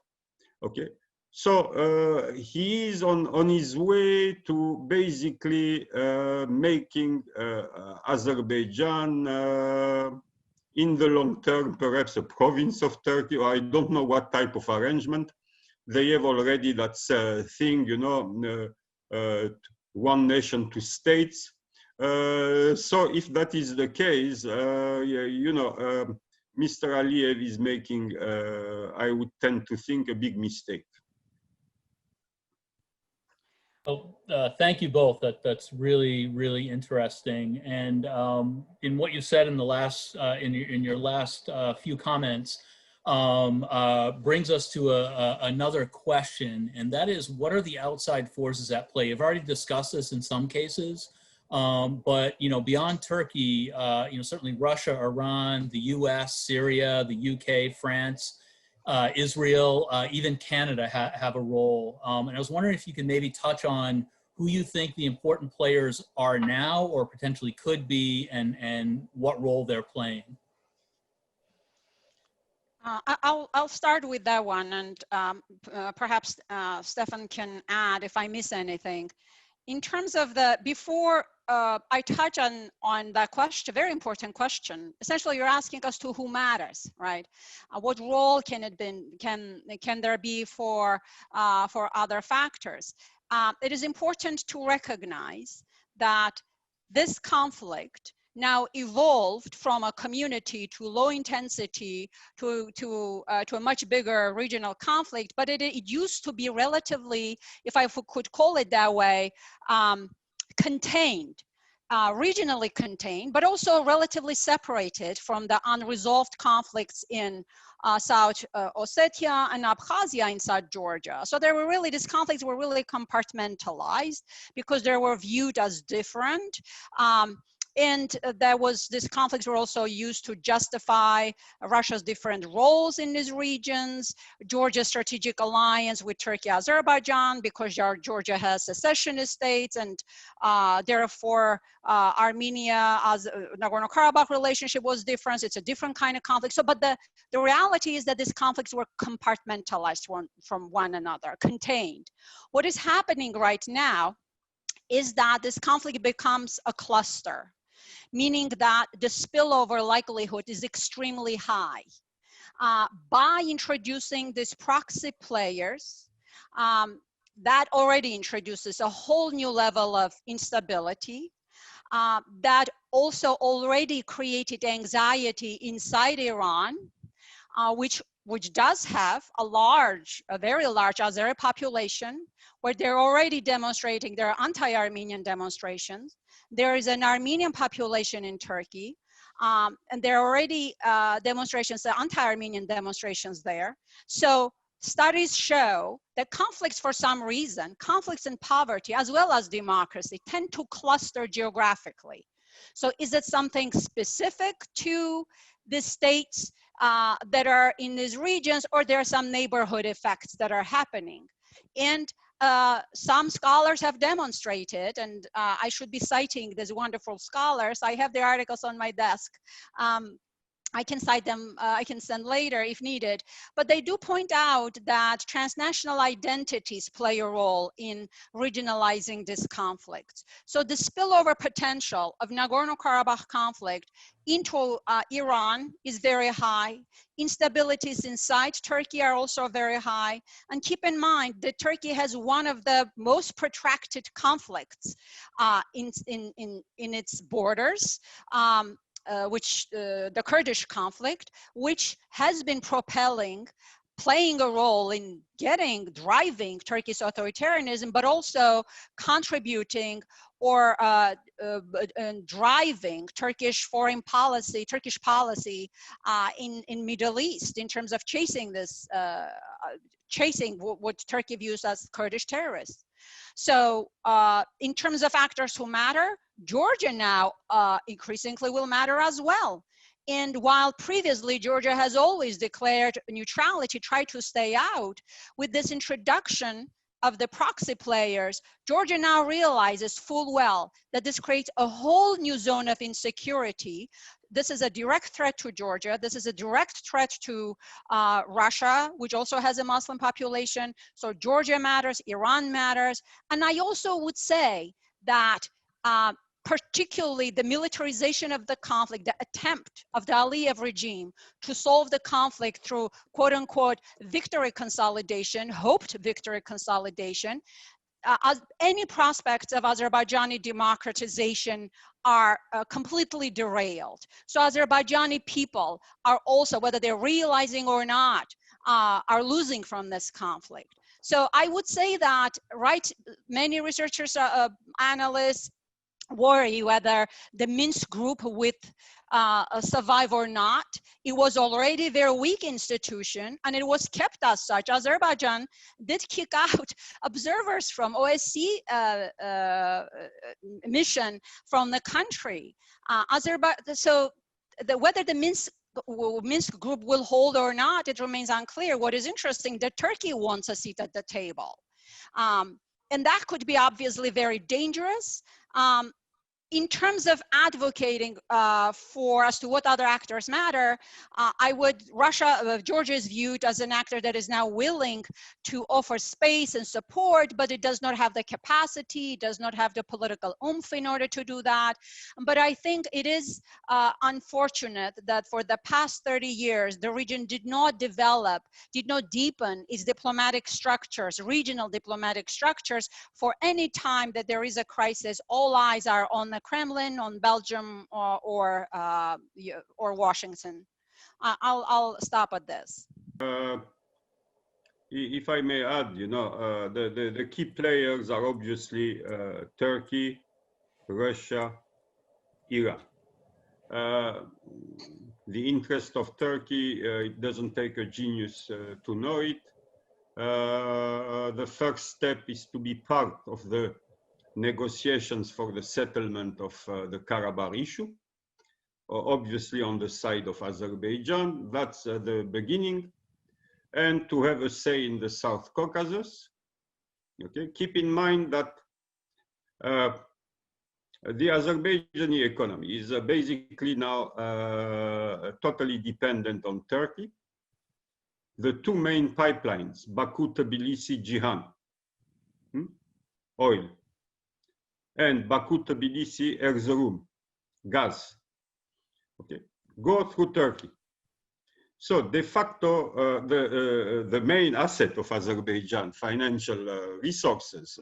Okay, so he is on his way to basically making Azerbaijan in the long term perhaps a province of Turkey, or I don't know what type of arrangement. They have already that thing, you know, one nation, two states. So if that is the case, you know, Mr. Aliyev is making, I would tend to think, a big mistake. Oh, thank you both. That's really, really interesting. And in what you said in the last, in your last few comments, brings us to another question, and that is, what are the outside forces at play? You've already discussed this in some cases, but you know, beyond Turkey, you know, certainly Russia, Iran, the U.S., Syria, the UK, France. Israel, even Canada have a role. And I was wondering if you could maybe touch on who you think the important players are now or potentially could be, and what role they're playing. I'll start with that one, and perhaps Stephan can add if I miss anything. In terms of before I touch on that question, very important question. Essentially, you're asking us to who matters, right? What role can there be for other factors? It is important to recognize that this conflict now evolved from a community to low intensity to a much bigger regional conflict, but it used to be relatively, if I could call it that way, contained, regionally contained, but also relatively separated from the unresolved conflicts in South Ossetia and Abkhazia inside Georgia. So these conflicts were really compartmentalized because they were viewed as different. And these conflicts were also used to justify Russia's different roles in these regions, Georgia's strategic alliance with Turkey, Azerbaijan, because Georgia has secessionist states, and therefore Armenia, Nagorno-Karabagh relationship was different. It's a different kind of conflict. So, but the reality is that these conflicts were compartmentalized from one another, contained. What is happening right now is that this conflict becomes a cluster, meaning that the spillover likelihood is extremely high. By introducing these proxy players, that already introduces a whole new level of instability, that also already created anxiety inside Iran, which does have a very large Azeri population, where they're already demonstrating, there are anti-Armenian demonstrations. There is an Armenian population in Turkey, and there are already demonstrations, anti-Armenian demonstrations there. So studies show that conflicts, for some reason, conflicts in poverty as well as democracy tend to cluster geographically. So is it something specific to the states that are in these regions, or there are some neighborhood effects that are happening? And some scholars have demonstrated, and I should be citing these wonderful scholars. I have their articles on my desk. I can cite them, I can send later if needed, but they do point out that transnational identities play a role in regionalizing this conflict. So the spillover potential of Nagorno-Karabakh conflict into Iran is very high. Instabilities inside Turkey are also very high. And keep in mind that Turkey has one of the most protracted conflicts in its borders. The Kurdish conflict, which has been playing a role in driving Turkey's authoritarianism, but also contributing or driving Turkish policy in Middle East in terms of chasing what Turkey views as Kurdish terrorists. So in terms of actors who matter, Georgia now increasingly will matter as well. And while previously Georgia has always declared neutrality, tried to stay out, with this introduction of the proxy players, Georgia now realizes full well that this creates a whole new zone of insecurity. This is a direct threat to Georgia. This is a direct threat to Russia, which also has a Muslim population. So Georgia matters, Iran matters. And I also would say that particularly the militarization of the conflict, the attempt of the Aliyev regime to solve the conflict through quote unquote victory consolidation, hoped victory consolidation, any prospects of Azerbaijani democratization are completely derailed. So Azerbaijani people are also, whether they're realizing or not, are losing from this conflict. So I would say that, many researchers, analysts, worry whether the Minsk group would survive or not. It was already a very weak institution, and it was kept as such. Azerbaijan did kick out observers from OSCE mission from the country. Whether the Minsk Minsk group will hold or not, it remains unclear. What is interesting, that Turkey wants a seat at the table. And that could be obviously very dangerous. In terms of advocating for as to what other actors matter, Georgia is viewed as an actor that is now willing to offer space and support, but it does not have the capacity, does not have the political oomph in order to do that. But I think it is unfortunate that for the past 30 years, the region did not develop, did not deepen its diplomatic structures, regional diplomatic structures. For any time that there is a crisis, all eyes are on the Kremlin, on Belgium, or Washington. I'll stop at this. If I may add, the key players are obviously Turkey, Russia, Iran. The interest of Turkey, it doesn't take a genius to know it. The first step is to be part of the negotiations for the settlement of the Karabakh issue, obviously on the side of Azerbaijan. That's the beginning. And to have a say in the South Caucasus. Okay, keep in mind that the Azerbaijani economy is basically now totally dependent on Turkey. The two main pipelines, Baku-Tbilisi-Ceyhan, oil, and Baku-Tbilisi-Erzurum, gas, okay, go through Turkey. So de facto, the main asset of Azerbaijan, financial resources,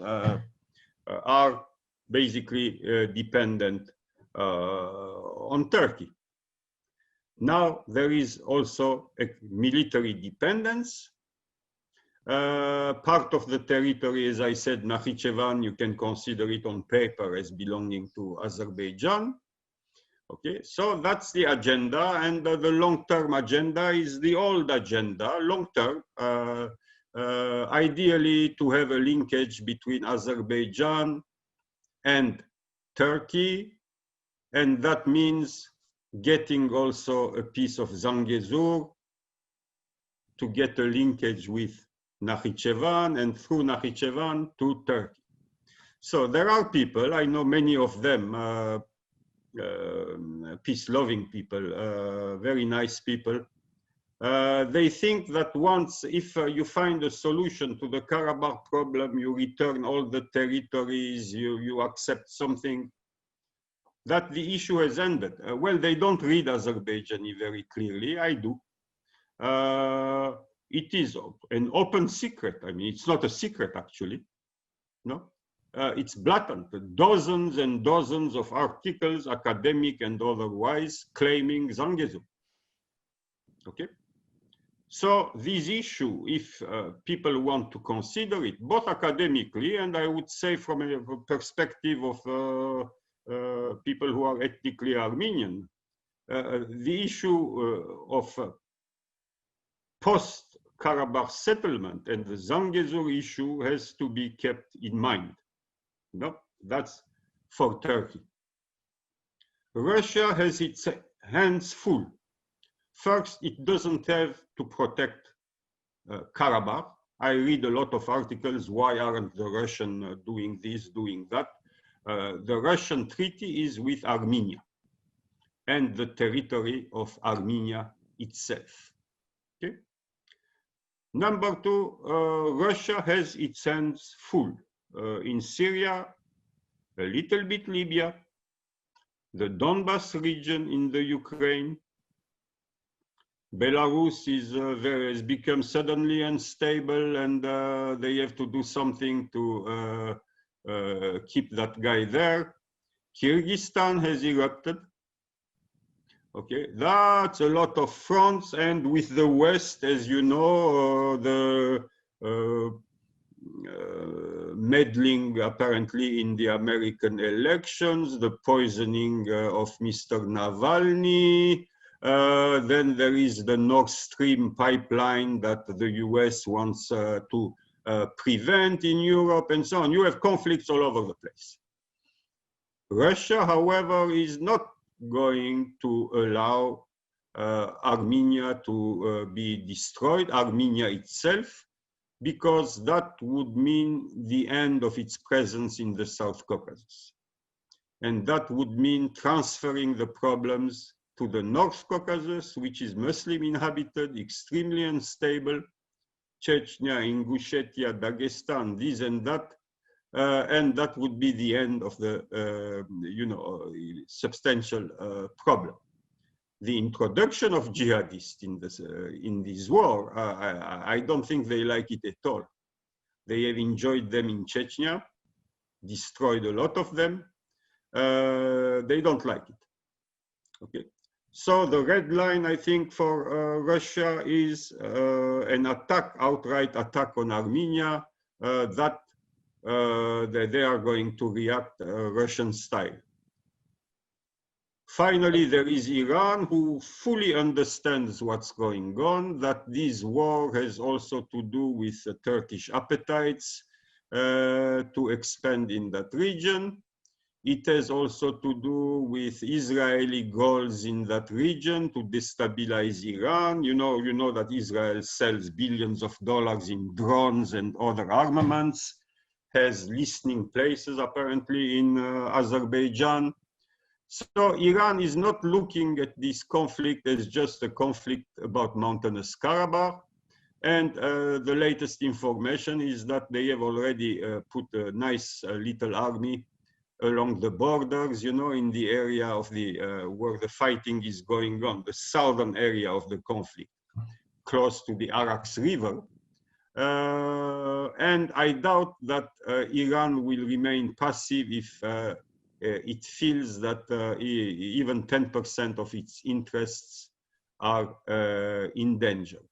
are basically dependent on Turkey. Now there is also a military dependence. Part of the territory, as I said, Nakhichevan, you can consider it on paper as belonging to Azerbaijan. Okay, so that's the agenda, and the long-term agenda is the old agenda, long-term, ideally to have a linkage between Azerbaijan and Turkey, and that means getting also a piece of Zangezur to get a linkage with Nakhichevan, and through Nakhichevan to Turkey. So there are people, I know many of them, peace-loving people, very nice people. They think that once, if you find a solution to the Karabakh problem, you return all the territories, you accept something, that the issue has ended. Well, they don't read Azerbaijani very clearly, I do. It is an open secret. I mean, it's not a secret, actually, no? It's blatant, dozens and dozens of articles, academic and otherwise, claiming Zangezur. Okay? So this issue, if people want to consider it, both academically and I would say from a perspective of people who are ethnically Armenian, the issue of post-Karabakh settlement and the Zangezur issue has to be kept in mind. No, that's for Turkey. Russia has its hands full. First, it doesn't have to protect Karabakh. I read a lot of articles, why aren't the Russians doing this, doing that? The Russian treaty is with Armenia and the territory of Armenia itself. Okay? Number two, Russia has its hands full. In Syria, a little bit Libya, the Donbas region in the Ukraine. Belarus has become suddenly unstable, and they have to do something to keep that guy there. Kyrgyzstan has erupted. Okay, that's a lot of fronts, and with the West, as you know, the meddling apparently in the American elections, the poisoning of Mr. Navalny. Then there is the Nord Stream pipeline that the US wants to prevent in Europe and so on. You have conflicts all over the place. Russia, however, is not going to allow Armenia to be destroyed, Armenia itself, because that would mean the end of its presence in the South Caucasus. And that would mean transferring the problems to the North Caucasus, which is Muslim inhabited, extremely unstable, Chechnya, Ingushetia, Dagestan, this and that would be the end of the, substantial problem. The introduction of jihadists in this war, I don't think they like it at all. They have enjoyed them in Chechnya, destroyed a lot of them. They don't like it. Okay. So the red line, I think, for Russia is an attack, outright attack on Armenia, that they are going to react Russian style. Finally, there is Iran, who fully understands what's going on, that this war has also to do with Turkish appetites to expand in that region. It has also to do with Israeli goals in that region to destabilize Iran. You know that Israel sells billions of dollars in drones and other armaments, has listening places apparently in Azerbaijan. So Iran is not looking at this conflict as just a conflict about mountainous Karabakh. And the latest information is that they have already put a nice little army along the borders, in the area of the where the fighting is going on, the southern area of the conflict, close to the Arax River. And I doubt that Iran will remain passive if it feels that even 10% of its interests are endangered.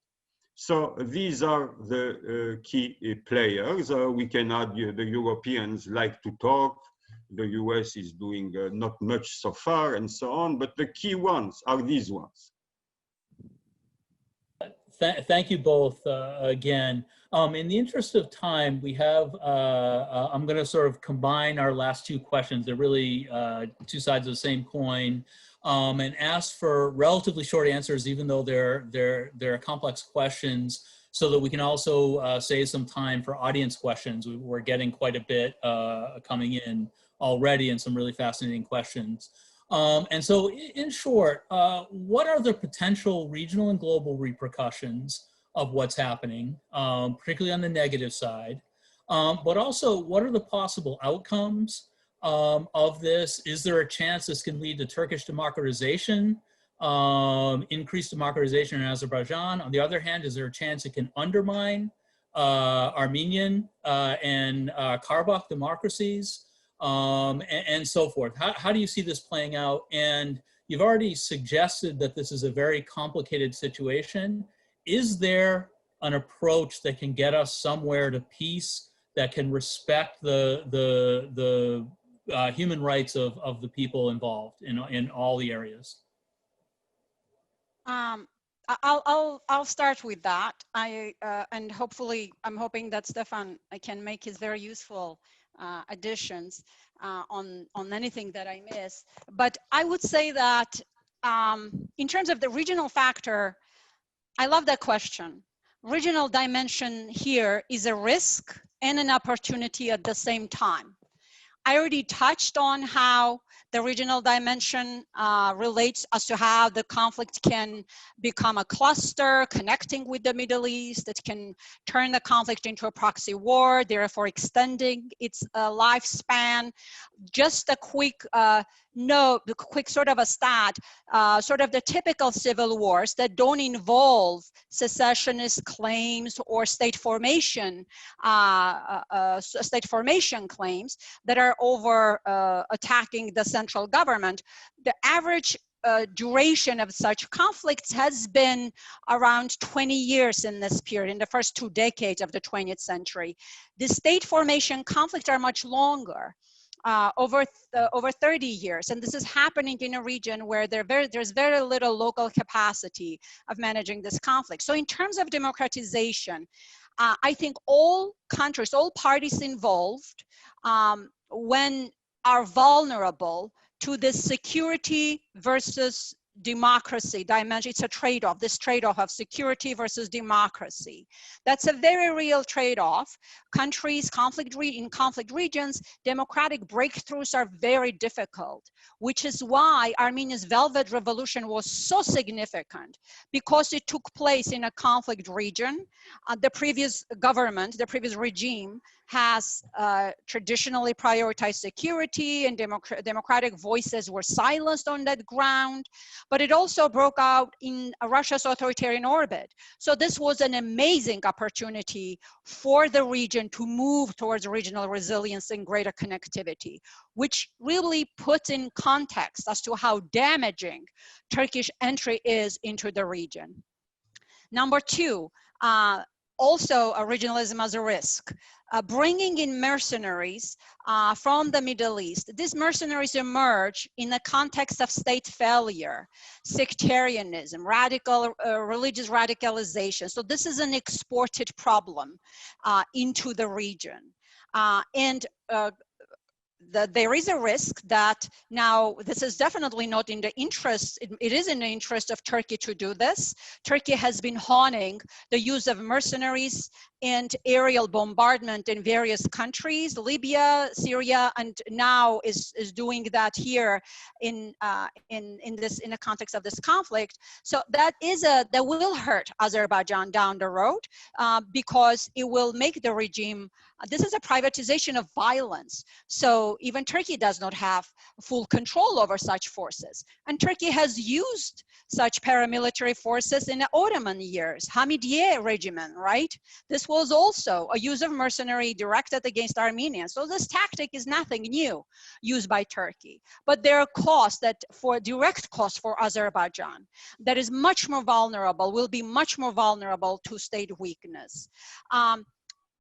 So these are the key players. We can argue the Europeans like to talk. The US is doing not much so far and so on, but the key ones are these ones. Thank you both again. In the interest of time, we have, I'm going to sort of combine our last two questions. They're really two sides of the same coin, and ask for relatively short answers, even though they're complex questions, so that we can also save some time for audience questions. We're getting quite a bit coming in already, and some really fascinating questions. And so in short, what are the potential regional and global repercussions of what's happening, particularly on the negative side? But also, what are the possible outcomes of this? Is there a chance this can lead to Turkish democratization, increased democratization in Azerbaijan? On the other hand, is there a chance it can undermine Armenian and Karabakh democracies? And so forth. How do you see this playing out? And you've already suggested that this is a very complicated situation. Is there an approach that can get us somewhere to peace, that can respect the human rights of the people involved in all the areas? I'll start with that. And hopefully, I'm hoping that Stephan can make his very useful additions on anything that I miss. But I would say that in terms of the regional factor, I love that question. Regional dimension here is a risk and an opportunity at the same time. I already touched on how the regional dimension relates as to how the conflict can become a cluster connecting with the Middle East. It can turn the conflict into a proxy war, therefore extending its lifespan. Just a quick note, the quick sort of a stat, sort of the typical civil wars that don't involve secessionist claims or state formation claims that are over attacking the central government. The average duration of such conflicts has been around 20 years in this period, in the first 2 decades of the 20th century. The state formation conflicts are much longer. Over 30 years, and this is happening in a region where there's very little local capacity of managing this conflict. So in terms of democratization, I think all countries, all parties involved, when are vulnerable to this security versus democracy dimension. It's a trade-off, this trade-off of security versus democracy. That's a very real trade-off. Countries, in conflict regions, democratic breakthroughs are very difficult, which is why Armenia's Velvet Revolution was so significant, because it took place in a conflict region. The previous government, the previous regime, has traditionally prioritized security, and democratic voices were silenced on that ground, but it also broke out in Russia's authoritarian orbit. So this was an amazing opportunity for the region to move towards regional resilience and greater connectivity, which really puts in context as to how damaging Turkish entry is into the region. Number two, also regionalism as a risk. Bringing in mercenaries from the Middle East. These mercenaries emerge in the context of state failure, sectarianism, radical religious radicalization. So this is an exported problem into the region. There is a risk that now this is definitely not in the interest, it is in the interest of Turkey to do this. Turkey has been honing the use of mercenaries and aerial bombardment in various countries, Libya, Syria, and now is doing that here in the context of this conflict. So that will hurt Azerbaijan down the road because it will make the regime. This is a privatization of violence. So even Turkey does not have full control over such forces. And Turkey has used such paramilitary forces in the Ottoman years, Hamidiye regime, right? This was also a use of mercenary directed against Armenians. So this tactic is nothing new used by Turkey. But there are costs direct costs for Azerbaijan that is much more vulnerable, will be much more vulnerable to state weakness.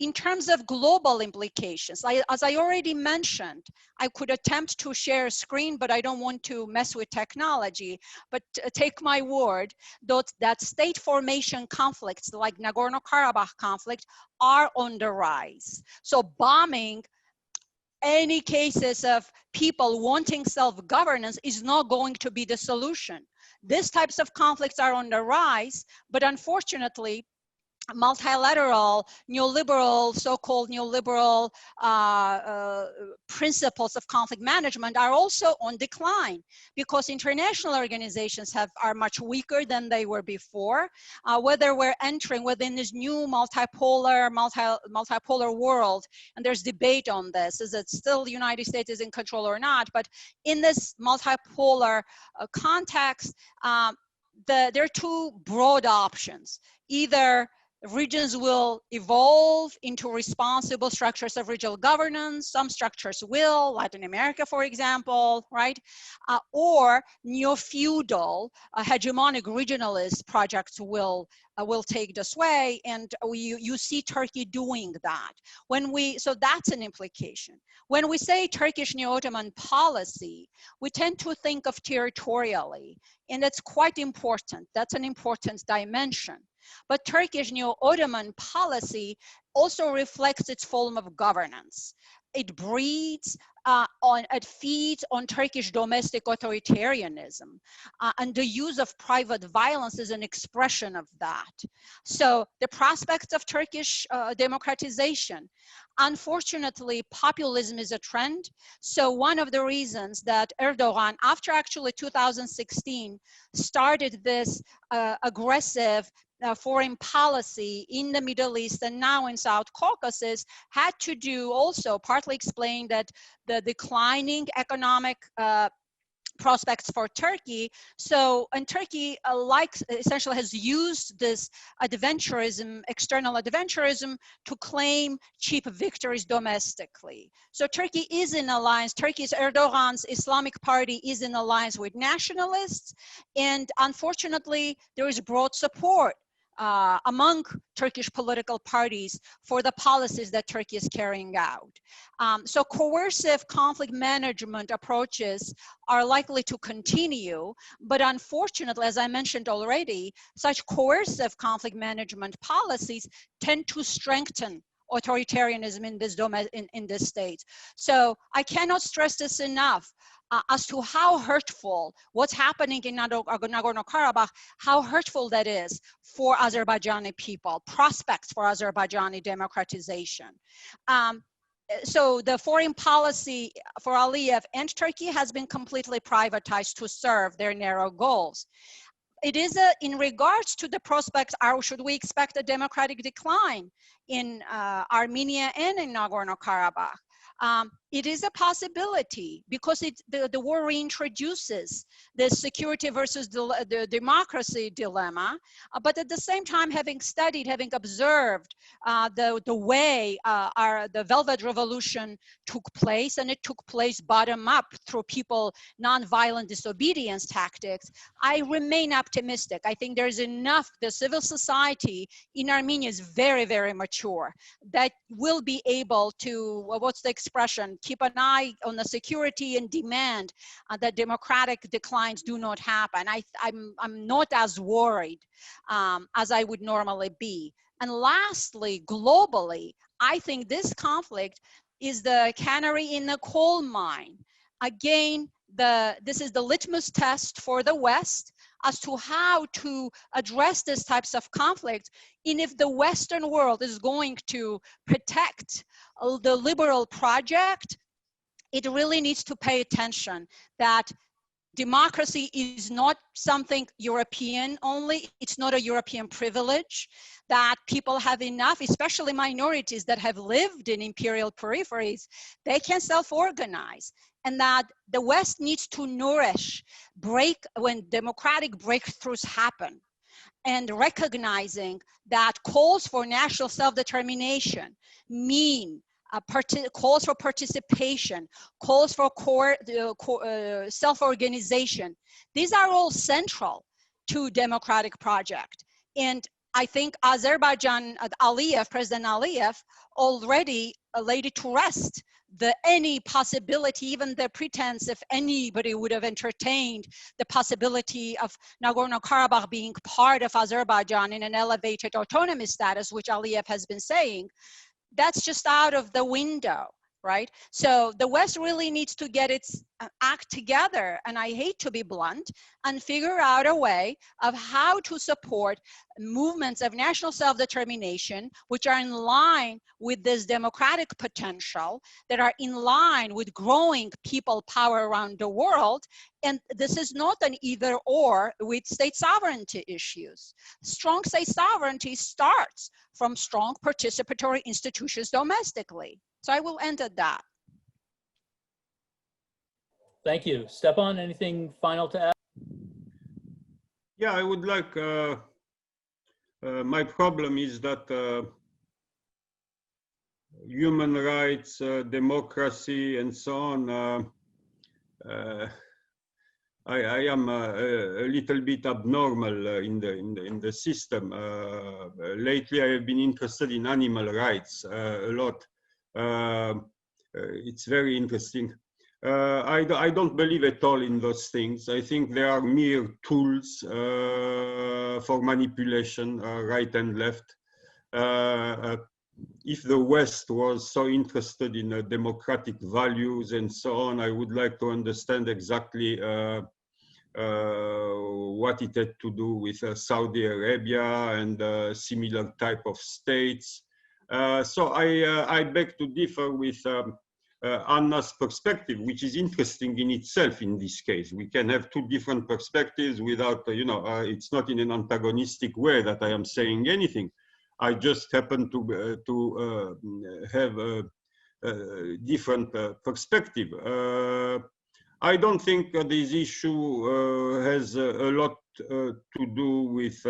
In terms of global implications, as I already mentioned, I could attempt to share a screen, but I don't want to mess with technology. But take my word that state formation conflicts like Nagorno-Karabagh conflict are on the rise. So bombing any cases of people wanting self-governance is not going to be the solution. These types of conflicts are on the rise, but unfortunately, multilateral, neoliberal, so-called neoliberal principles of conflict management are also on decline because international organizations are much weaker than they were before. Whether we're entering within this new multipolar world, and there's debate on this, is it still the United States is in control or not? But in this multipolar context, there are two broad options. Either regions will evolve into responsible structures of regional governance. Some structures will, Latin America, for example, right? Or neo-feudal, hegemonic regionalist projects will take the sway, and you see Turkey doing that. So that's an implication. When we say Turkish neo-Ottoman policy, we tend to think of territorially, and that's quite important. That's an important dimension. But Turkish neo-Ottoman policy also reflects its form of governance. It breeds it feeds on Turkish domestic authoritarianism, and the use of private violence is an expression of that. So the prospects of Turkish democratization, unfortunately, populism is a trend. So one of the reasons that Erdogan, after actually 2016, started this aggressive foreign policy in the Middle East and now in South Caucasus had to do also partly explain that the declining economic prospects for Turkey. So, and Turkey essentially has used this adventurism, external adventurism, to claim cheap victories domestically. So Turkey is in alliance, Erdogan's Islamic Party is in alliance with nationalists, and unfortunately there is broad support among Turkish political parties for the policies that Turkey is carrying out. So coercive conflict management approaches are likely to continue, but unfortunately, as I mentioned already, such coercive conflict management policies tend to strengthen authoritarianism in this state. So I cannot stress this enough. As to how hurtful what's happening in Nagorno-Karabakh, how hurtful that is for Azerbaijani people, prospects for Azerbaijani democratization. So the foreign policy for Aliyev and Turkey has been completely privatized to serve their narrow goals. It is in regards to the prospects, should we expect a democratic decline in Armenia and in Nagorno-Karabakh? It is a possibility because the war reintroduces the security versus the democracy dilemma. But at the same time, having studied, having observed the way the Velvet Revolution took place, and it took place bottom up through people nonviolent disobedience tactics, I remain optimistic. I think there's enough, the civil society in Armenia is very, very mature, that will be able to, what's the expression, keep an eye on the security and demand that democratic declines do not happen. I'm not as worried as I would normally be. And lastly, globally, I think this conflict is the canary in the coal mine. Again, this is the litmus test for the West as to how to address these types of conflicts. And if the Western world is going to protect the liberal project, it really needs to pay attention that democracy is not something European only. It's not a European privilege, that people have enough, especially minorities that have lived in imperial peripheries, they can self-organize. And that the West needs to nourish, when democratic breakthroughs happen, and recognizing that calls for national self-determination mean calls for participation, calls for self-organization. These are all central to democratic project. And I think Azerbaijan, President Aliyev, already laid it to rest any possibility, even the pretense, if anybody would have entertained the possibility of Nagorno-Karabakh being part of Azerbaijan in an elevated autonomy status, which Aliyev has been saying, that's just out of the window, right? So the West really needs to get its act together, and I hate to be blunt, and figure out a way of how to support movements of national self-determination, which are in line with this democratic potential, that are in line with growing people power around the world. And this is not an either or with state sovereignty issues. Strong state sovereignty starts from strong participatory institutions domestically. So I will end at that. Thank you. Stephan, anything final to add? Yeah, I would like, my problem is that human rights, democracy, and so on, I am a little bit abnormal in the system. Lately, I have been interested in animal rights a lot. It's very interesting. I don't believe at all in those things. I think they are mere tools for manipulation, right and left. If the West was so interested in democratic values and so on, I would like to understand exactly what it had to do with Saudi Arabia and similar type of states. So I beg to differ with Anna's perspective, which is interesting in itself in this case. We can have two different perspectives without, it's not in an antagonistic way that I am saying anything. I just happen to have a different perspective. I don't think this issue has a lot to do with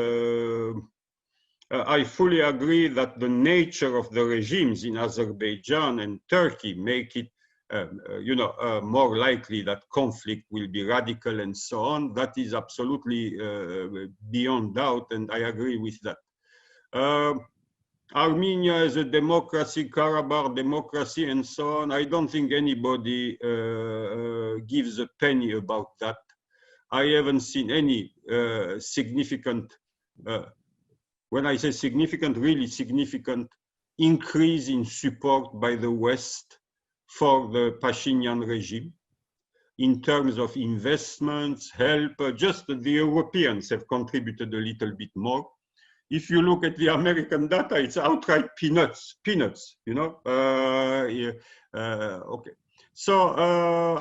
I fully agree that the nature of the regimes in Azerbaijan and Turkey make it, more likely that conflict will be radical and so on. That is absolutely beyond doubt, and I agree with that. Armenia as a democracy, Karabakh democracy, and so on, I don't think anybody gives a penny about that. I haven't seen any significant when I say significant, really significant increase in support by the West for the Pashinyan regime in terms of investments, help. Just the Europeans have contributed a little bit more. If you look at the American data, it's outright peanuts, you know. Okay. So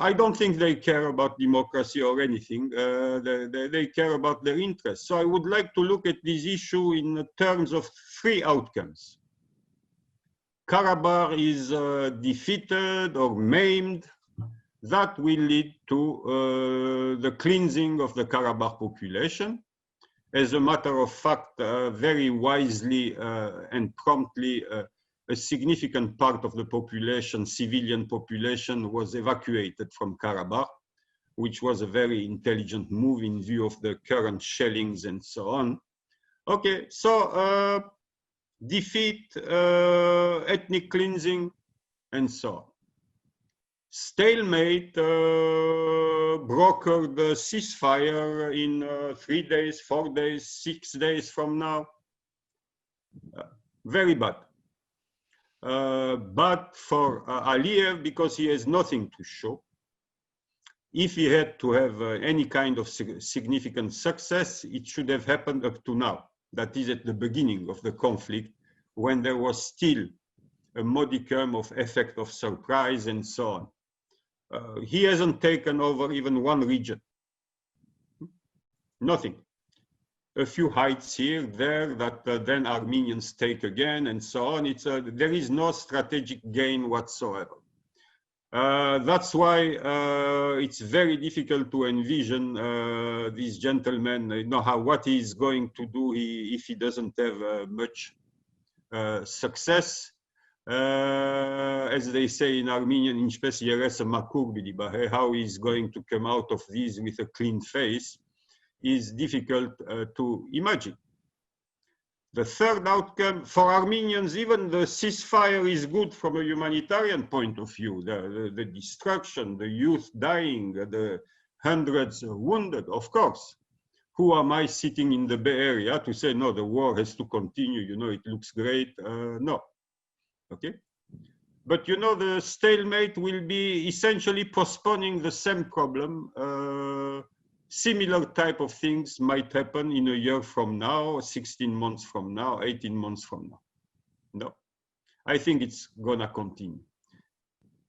I don't think they care about democracy or anything. They care about their interests. So I would like to look at this issue in terms of three outcomes. Karabakh is defeated or maimed. That will lead to the cleansing of the Karabakh population. As a matter of fact, very wisely and promptly, a significant part of the population, civilian population, was evacuated from Karabakh, which was a very intelligent move in view of the current shellings and so on. Okay, so defeat, ethnic cleansing, and so on. Stalemate brokered the ceasefire in 3 days, 4 days, 6 days from now. Very bad. But for Aliyev, because he has nothing to show, if he had to have any kind of significant success, it should have happened up to now. That is at the beginning of the conflict, when there was still a modicum of effect of surprise and so on. He hasn't taken over even one region. Nothing. A few heights here, there, that then Armenians take again and so on. There is no strategic gain whatsoever. That's why it's very difficult to envision this gentleman, what he is going to do if he doesn't have much success. As they say in Armenian, how he's going to come out of this with a clean face is difficult to imagine. The third outcome, for Armenians, even the ceasefire is good from a humanitarian point of view. The destruction, the youth dying, the hundreds wounded, of course. Who am I sitting in the Bay Area to say, no, the war has to continue, it looks great? No. Okay, but the stalemate will be essentially postponing the same problem. Similar type of things might happen in a year from now, 16 months from now, 18 months from now. No, I think it's gonna continue.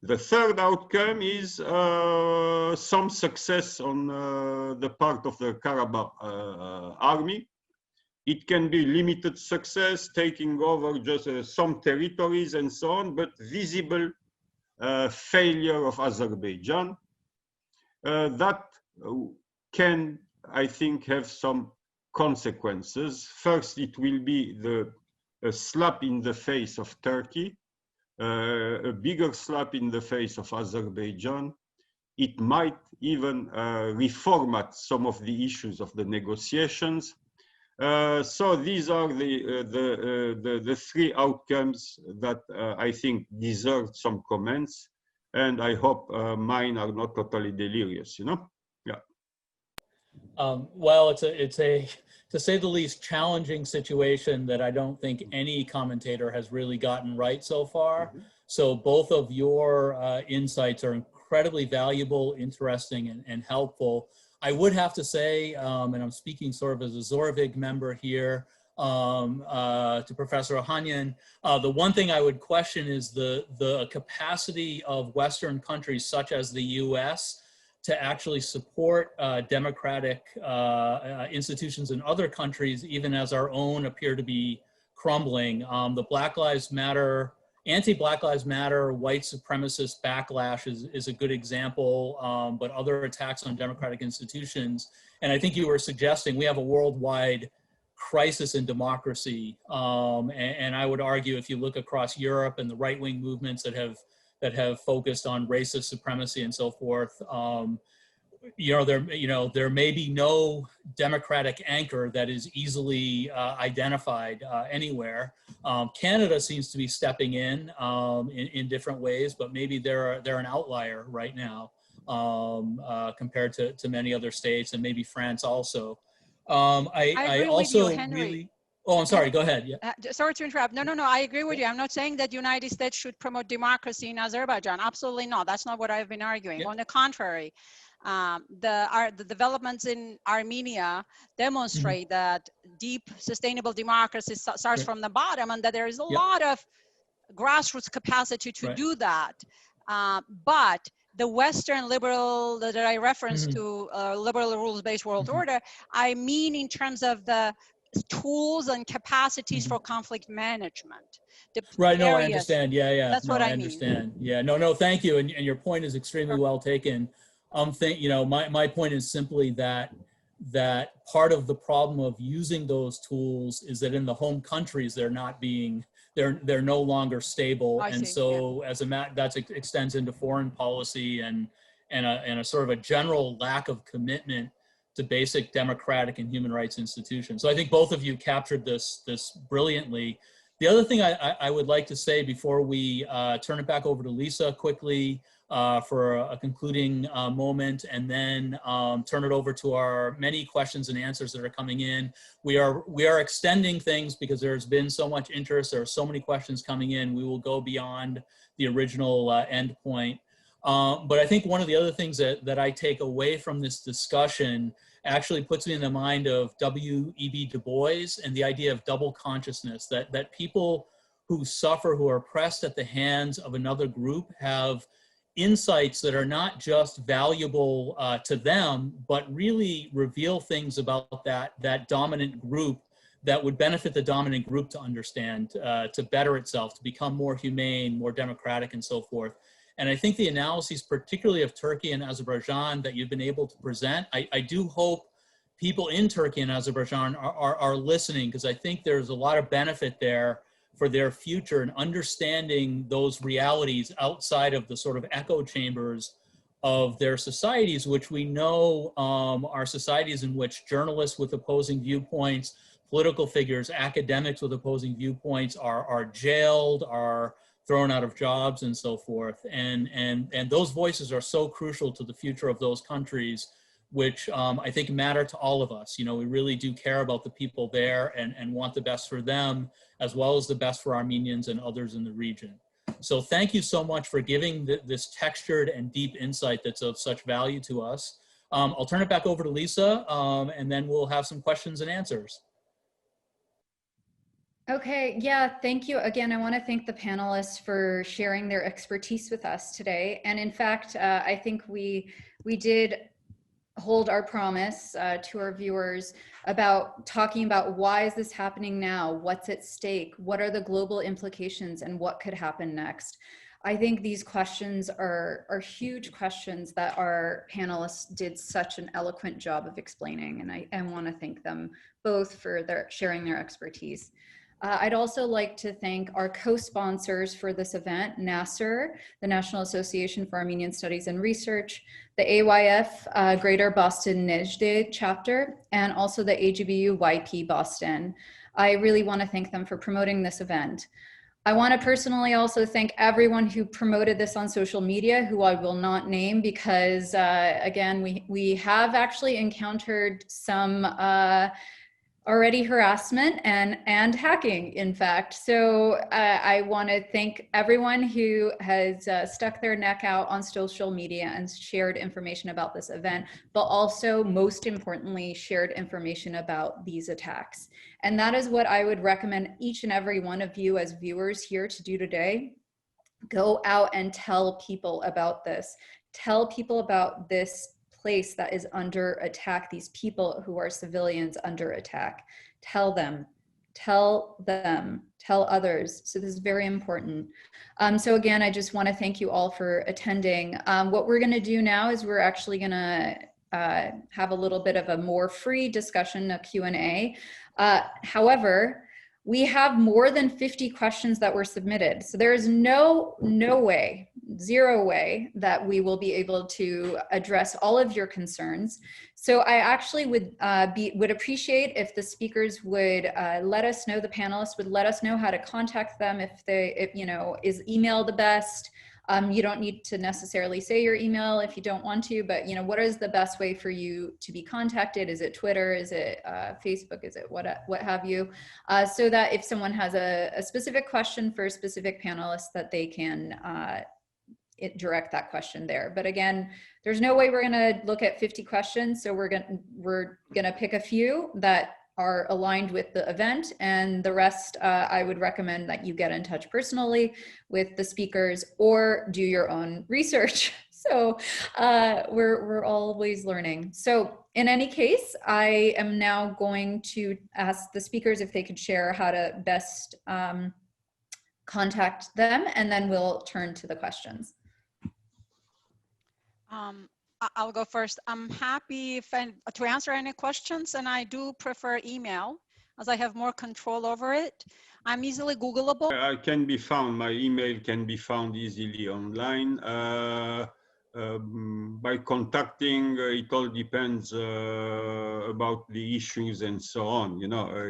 The third outcome is some success on the part of the Karabakh army. It can be limited success, taking over just some territories and so on, but visible failure of Azerbaijan. That can, I think, have some consequences. First, it will be a slap in the face of Turkey, a bigger slap in the face of Azerbaijan. It might even reformat some of the issues of the negotiations. So these are the three outcomes that I think deserve some comments, and I hope mine are not totally delirious. Yeah. Well, it's a to say the least challenging situation that I don't think any commentator has really gotten right so far. Mm-hmm. So both of your insights are incredibly valuable, interesting, and helpful. I would have to say, and I'm speaking sort of as a Zoravik member here, to Professor Ohanyan, the one thing I would question is the capacity of Western countries such as the US to actually support democratic institutions in other countries, even as our own appear to be crumbling. The Black Lives Matter, anti-Black Lives Matter, white supremacist backlash is a good example, but other attacks on democratic institutions. And I think you were suggesting we have a worldwide crisis in democracy. And I would argue if you look across Europe and the right-wing movements that have focused on racist supremacy and so forth, there may be no democratic anchor that is easily identified anywhere. Canada seems to be stepping in different ways, but maybe they're an outlier right now compared to many other states, and maybe France also. I agree also with you, Henry. really, Oh, I'm sorry, go ahead. Yeah. Sorry to interrupt. No, I agree with you. I'm not saying that the United States should promote democracy in Azerbaijan. Absolutely not. That's not what I've been arguing. On the contrary, the developments in Armenia demonstrate that deep, sustainable democracy starts from the bottom, and that there is a lot of grassroots capacity to do that. But the Western liberal that I referenced to, liberal rules-based world order, I mean in terms of the tools and capacities for conflict management. Right, no, I understand. Yeah. That's no, what I understand. mean. Yeah, no, thank you. And your point is extremely well taken. My point is simply that part of the problem of using those tools is that in the home countries, they're no longer stable. As that extends into foreign policy and a sort of a general lack of commitment to basic democratic and human rights institutions. So I think both of you captured this brilliantly. The other thing I would like to say before we turn it back over to Lisa quickly for a concluding moment, and then turn it over to our many questions and answers that are coming in. We are extending things because there's been so much interest. There are so many questions coming in. We will go beyond the original end point. But I think one of the other things that I take away from this discussion actually puts me in the mind of W.E.B. Du Bois and the idea of double consciousness, that people who suffer, who are oppressed at the hands of another group have insights that are not just valuable to them, but really reveal things about that dominant group that would benefit the dominant group to understand, to better itself, to become more humane, more democratic, and so forth. And I think the analyses, particularly of Turkey and Azerbaijan, that you've been able to present, I do hope people in Turkey and Azerbaijan are listening, because I think there's a lot of benefit there for their future and understanding those realities outside of the sort of echo chambers of their societies, which we know are societies in which journalists with opposing viewpoints, political figures, academics with opposing viewpoints are jailed, are thrown out of jobs and so forth. And those voices are so crucial to the future of those countries, which I think matter to all of us. We really do care about the people there and want the best for them, as well as the best for Armenians and others in the region. So thank you so much for giving this textured and deep insight that's of such value to us. I'll turn it back over to Lisa, and then we'll have some questions and answers. Okay, yeah, thank you. Again, I want to thank the panelists for sharing their expertise with us today. And in fact, I think we did hold our promise to our viewers about talking about why is this happening now? What's at stake? What are the global implications and what could happen next? I think these questions are huge questions that our panelists did such an eloquent job of explaining. And I want to thank them both for sharing their expertise. I'd also like to thank our co-sponsors for this event, NAASR, the National Association for Armenian Studies and Research, the AYF Greater Boston Nejdeh chapter, and also the AGBU YP Boston. I really want to thank them for promoting this event. I want to personally also thank everyone who promoted this on social media, who I will not name because, again, we have actually encountered some already harassment and hacking, in fact. So I want to thank everyone who has stuck their neck out on social media and shared information about this event, but also, most importantly, shared information about these attacks. And that is what I would recommend each and every one of you as viewers here to do today. Go out and tell people about this. Tell people about this place that is under attack, these people who are civilians under attack. Tell them, tell others. So this is very important. So again, I just want to thank you all for attending. What we're going to do now is we're actually going to have a little bit of a more free discussion, a Q&A. However, we have more than 50 questions that were submitted. So there is no way, zero way that we will be able to address all of your concerns. So I actually would appreciate if the speakers would let us know, the panelists would let us know how to contact them, if is email the best, You don't need to necessarily say your email if you don't want to, but what is the best way for you to be contacted? Is it Twitter? Is it Facebook? Is it what have you? So that if someone has a specific question for a specific panelist, that they can direct that question there. But again, there's no way we're gonna look at 50 questions. So we're gonna pick a few that are aligned with the event, and the rest I would recommend that you get in touch personally with the speakers or do your own research. So we're always learning. So in any case, I am now going to ask the speakers if they could share how to best contact them, and then we'll turn to the questions. I'll go first. I'm happy to answer any questions, and I do prefer email as I have more control over it. I'm easily Googleable. I can be found, my email can be found easily online. By contacting, it all depends about the issues and so on.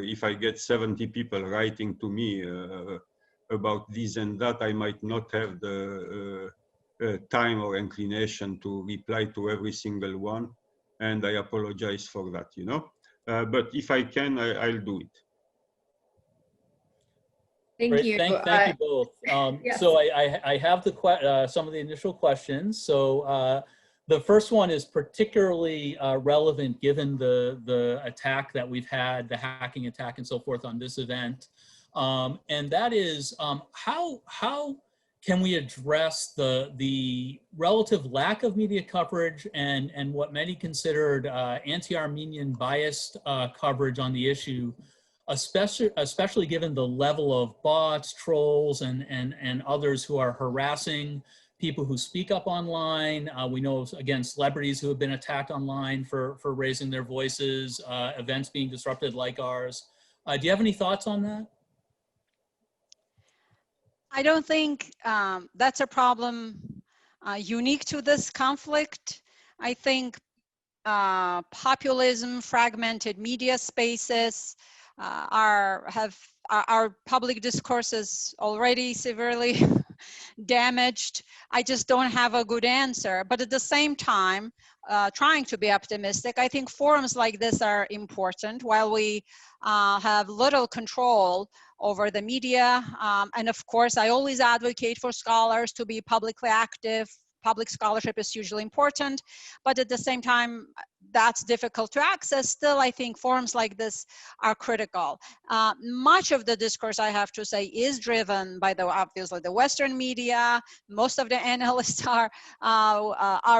If I get 70 people writing to me about this and that, I might not have the time or inclination to reply to every single one, and I apologize for that, but if I can, I'll do it. Thank Great. you. Thank you both. Yes. So I have some of the initial questions. So the first one is particularly relevant given the attack that we've had, the hacking attack and so forth on this event, and that is how can we address the relative lack of media coverage and what many considered anti-Armenian biased coverage on the issue, especially given the level of bots, trolls, and others who are harassing people who speak up online. We know, again, celebrities who have been attacked online for raising their voices, events being disrupted like ours. Do you have any thoughts on that? I don't think that's a problem unique to this conflict. I think populism, fragmented media spaces, our public discourses already severely damaged. I just don't have a good answer. But at the same time, trying to be optimistic, I think forums like this are important. While we have little control over the media, and of course, I always advocate for scholars to be publicly active. Public scholarship is hugely important, but at the same time, that's difficult to access. Still, I think forums like this are critical. Much of the discourse, I have to say, is driven by obviously the Western media. Most of the analysts are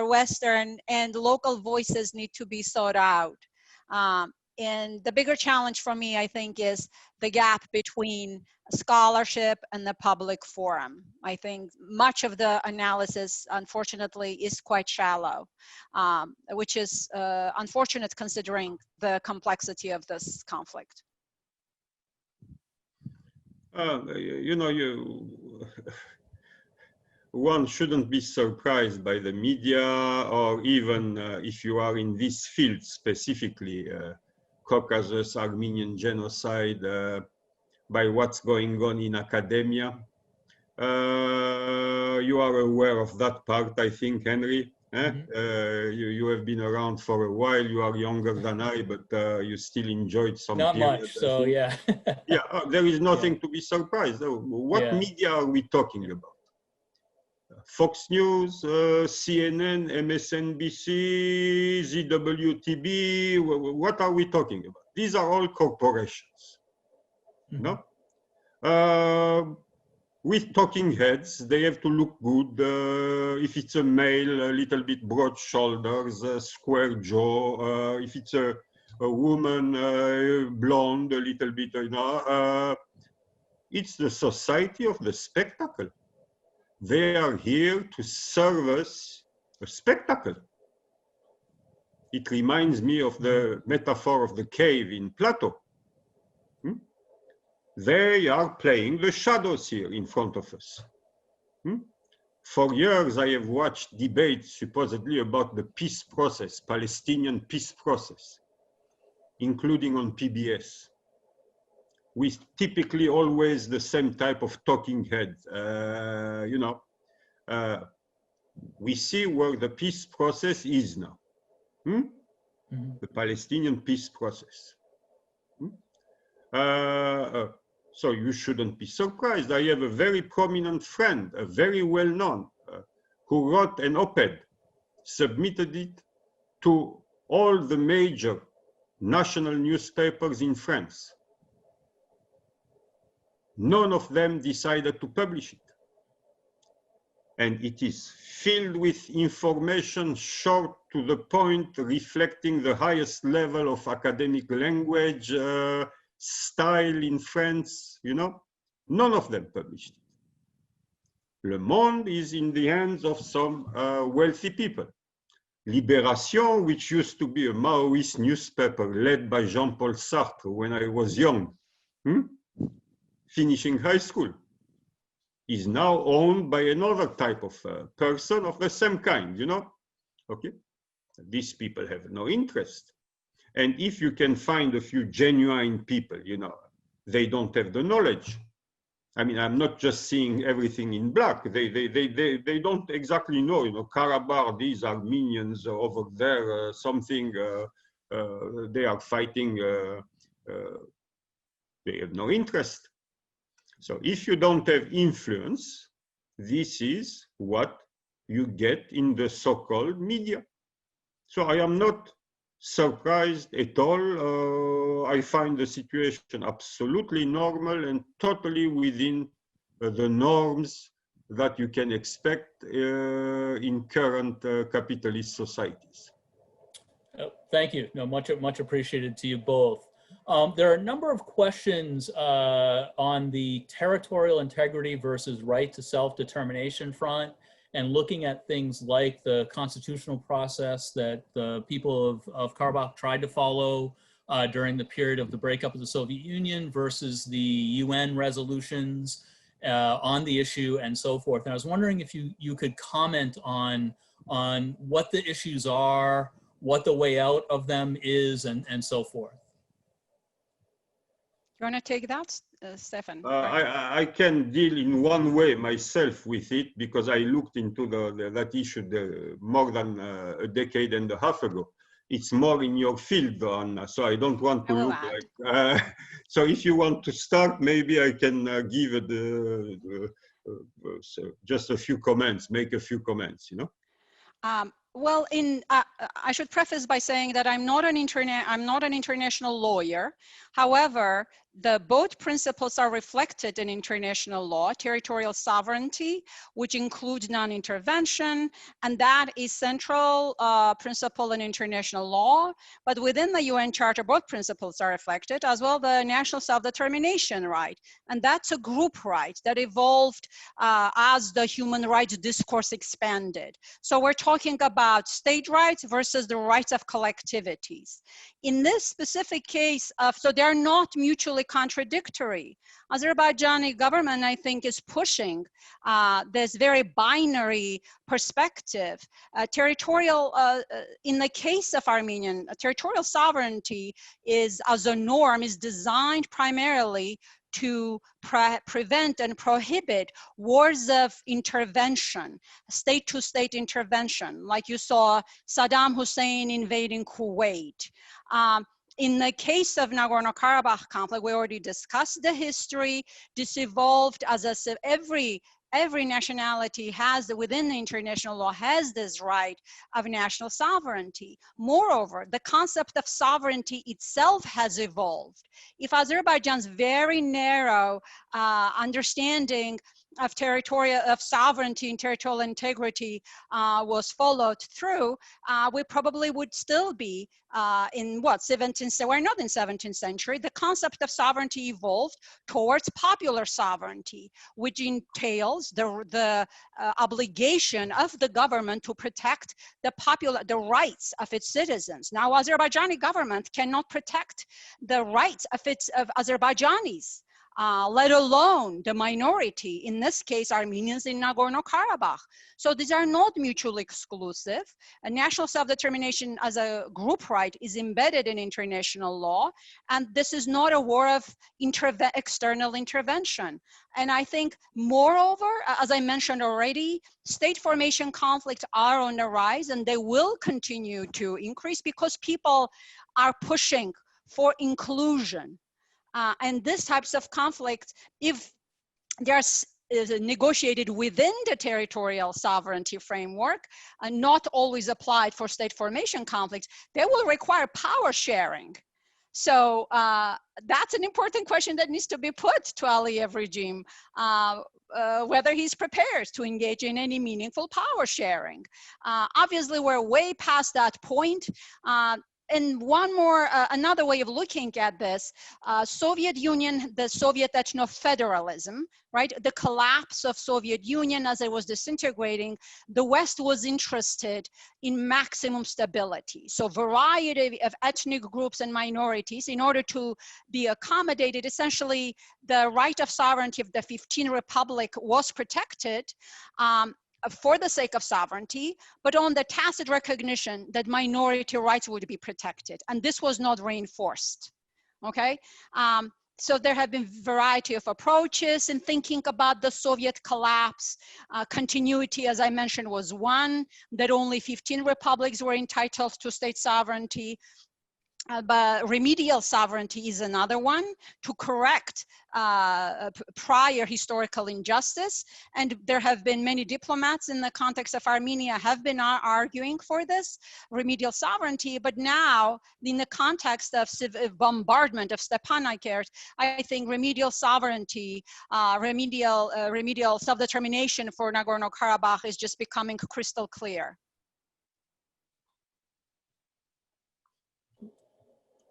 Western, and local voices need to be sought out. And the bigger challenge for me, I think, is the gap between scholarship and the public forum. I think much of the analysis, unfortunately, is quite shallow, which is unfortunate considering the complexity of this conflict. One shouldn't be surprised by the media, or even if you are in this field specifically, Caucasus, Armenian genocide, by what's going on in academia. You are aware of that part, I think, Henry. You have been around for a while. You are younger than I, but you still enjoyed some Not period, much, so yeah. Yeah, there is nothing to be surprised. What media are we talking about? Fox News, CNN, MSNBC, ZWTB, what are we talking about? These are all corporations, no? With talking heads, they have to look good. If it's a male, a little bit broad shoulders, square jaw. If it's a woman, blonde, a little bit, it's the society of the spectacle. They are here to serve us a spectacle. It reminds me of the metaphor of the cave in Plato. They are playing the shadows here in front of us. For years, I have watched debates supposedly about the peace process, Palestinian peace process, including on PBS, with typically always the same type of talking head. we see where the peace process is now. The Palestinian peace process. So you shouldn't be surprised. I have a very prominent friend, a very well-known, who wrote an op-ed, submitted it to all the major national newspapers in France. None of them decided to publish it. And it is filled with information short to the point, reflecting the highest level of academic language, style in France, you know. None of them published it. Le Monde is in the hands of some wealthy people. Libération, which used to be a Maoist newspaper led by Jean-Paul Sartre when I was young, finishing high school, is now owned by another type of person of the same kind, you know? Okay? These people have no interest. And if you can find a few genuine people, you know, they don't have the knowledge. I mean, I'm not just seeing everything in black. They don't exactly know, you know, Karabakh, these Armenians over there, something, they are fighting, they have no interest. So if you don't have influence, this is what you get in the so-called media. So I am not surprised at all. I find the situation absolutely normal and totally within the norms that you can expect in current capitalist societies. Oh, thank you. No, much appreciated to you both. There are a number of questions on the territorial integrity versus right to self-determination front, and looking at things like the constitutional process that the people of Karabakh tried to follow during the period of the breakup of the Soviet Union versus the UN resolutions on the issue and so forth. And I was wondering if you could comment on what the issues are, what the way out of them is, and so forth. You want to take that, Stephan? I can deal in one way myself with it because I looked into that issue more than a decade and a half ago. It's more in your field, Anna, so I don't want to look like... so if you want to start, maybe I can give it just a few comments, make a few comments, you know? Well, I should preface by saying that I'm not an international lawyer. However, both principles are reflected in international law: territorial sovereignty, which includes non-intervention, and that is central principle in international law. But within the UN Charter, both principles are reflected, as well the national self-determination right, and that's a group right that evolved as the human rights discourse expanded. So we're talking about state rights versus the rights of collectivities. In this specific case, so they're not mutually contradictory. Azerbaijani government, I think, is pushing this very binary perspective. Territorial, in the case of Armenian, territorial sovereignty is, as a norm, is designed primarily to prevent and prohibit wars of intervention, state-to-state intervention, like you saw Saddam Hussein invading Kuwait. In the case of Nagorno-Karabakh conflict, we already discussed the history. This evolved as every nationality has, within the international law, has this right of national sovereignty. Moreover, the concept of sovereignty itself has evolved. If Azerbaijan's very narrow understanding of sovereignty and territorial integrity was followed through, we probably would still be in what, 17th, we're not in 17th century. The concept of sovereignty evolved towards popular sovereignty, which entails the obligation of the government to protect the rights of its citizens. Now, Azerbaijani government cannot protect the rights of Azerbaijanis. let alone the minority, in this case, Armenians in Nagorno-Karabagh. So these are not mutually exclusive. A national self-determination as a group right is embedded in international law, and this is not a war of external intervention. And I think, moreover, as I mentioned already, state formation conflicts are on the rise, and they will continue to increase because people are pushing for inclusion. And these types of conflicts, if they're negotiated within the territorial sovereignty framework and not always applied for state formation conflicts, they will require power sharing. So that's an important question that needs to be put to Aliyev regime, whether he's prepared to engage in any meaningful power sharing. Obviously, we're way past that point. And one more, another way of looking at this, Soviet Union, the Soviet ethno-federalism, right? The collapse of Soviet Union as it was disintegrating, the West was interested in maximum stability. So variety of ethnic groups and minorities in order to be accommodated, essentially the right of sovereignty of the 15 republic was protected, for the sake of sovereignty, but on the tacit recognition that minority rights would be protected. And this was not reinforced, okay? So there have been a variety of approaches in thinking about the Soviet collapse. Continuity, as I mentioned, was one, that only 15 republics were entitled to state sovereignty. But remedial sovereignty is another one, to correct prior historical injustice. And there have been many diplomats in the context of Armenia have been arguing for this remedial sovereignty. But now, in the context of bombardment of Stepanakert, I think remedial sovereignty, remedial self-determination for Nagorno-Karabakh is just becoming crystal clear.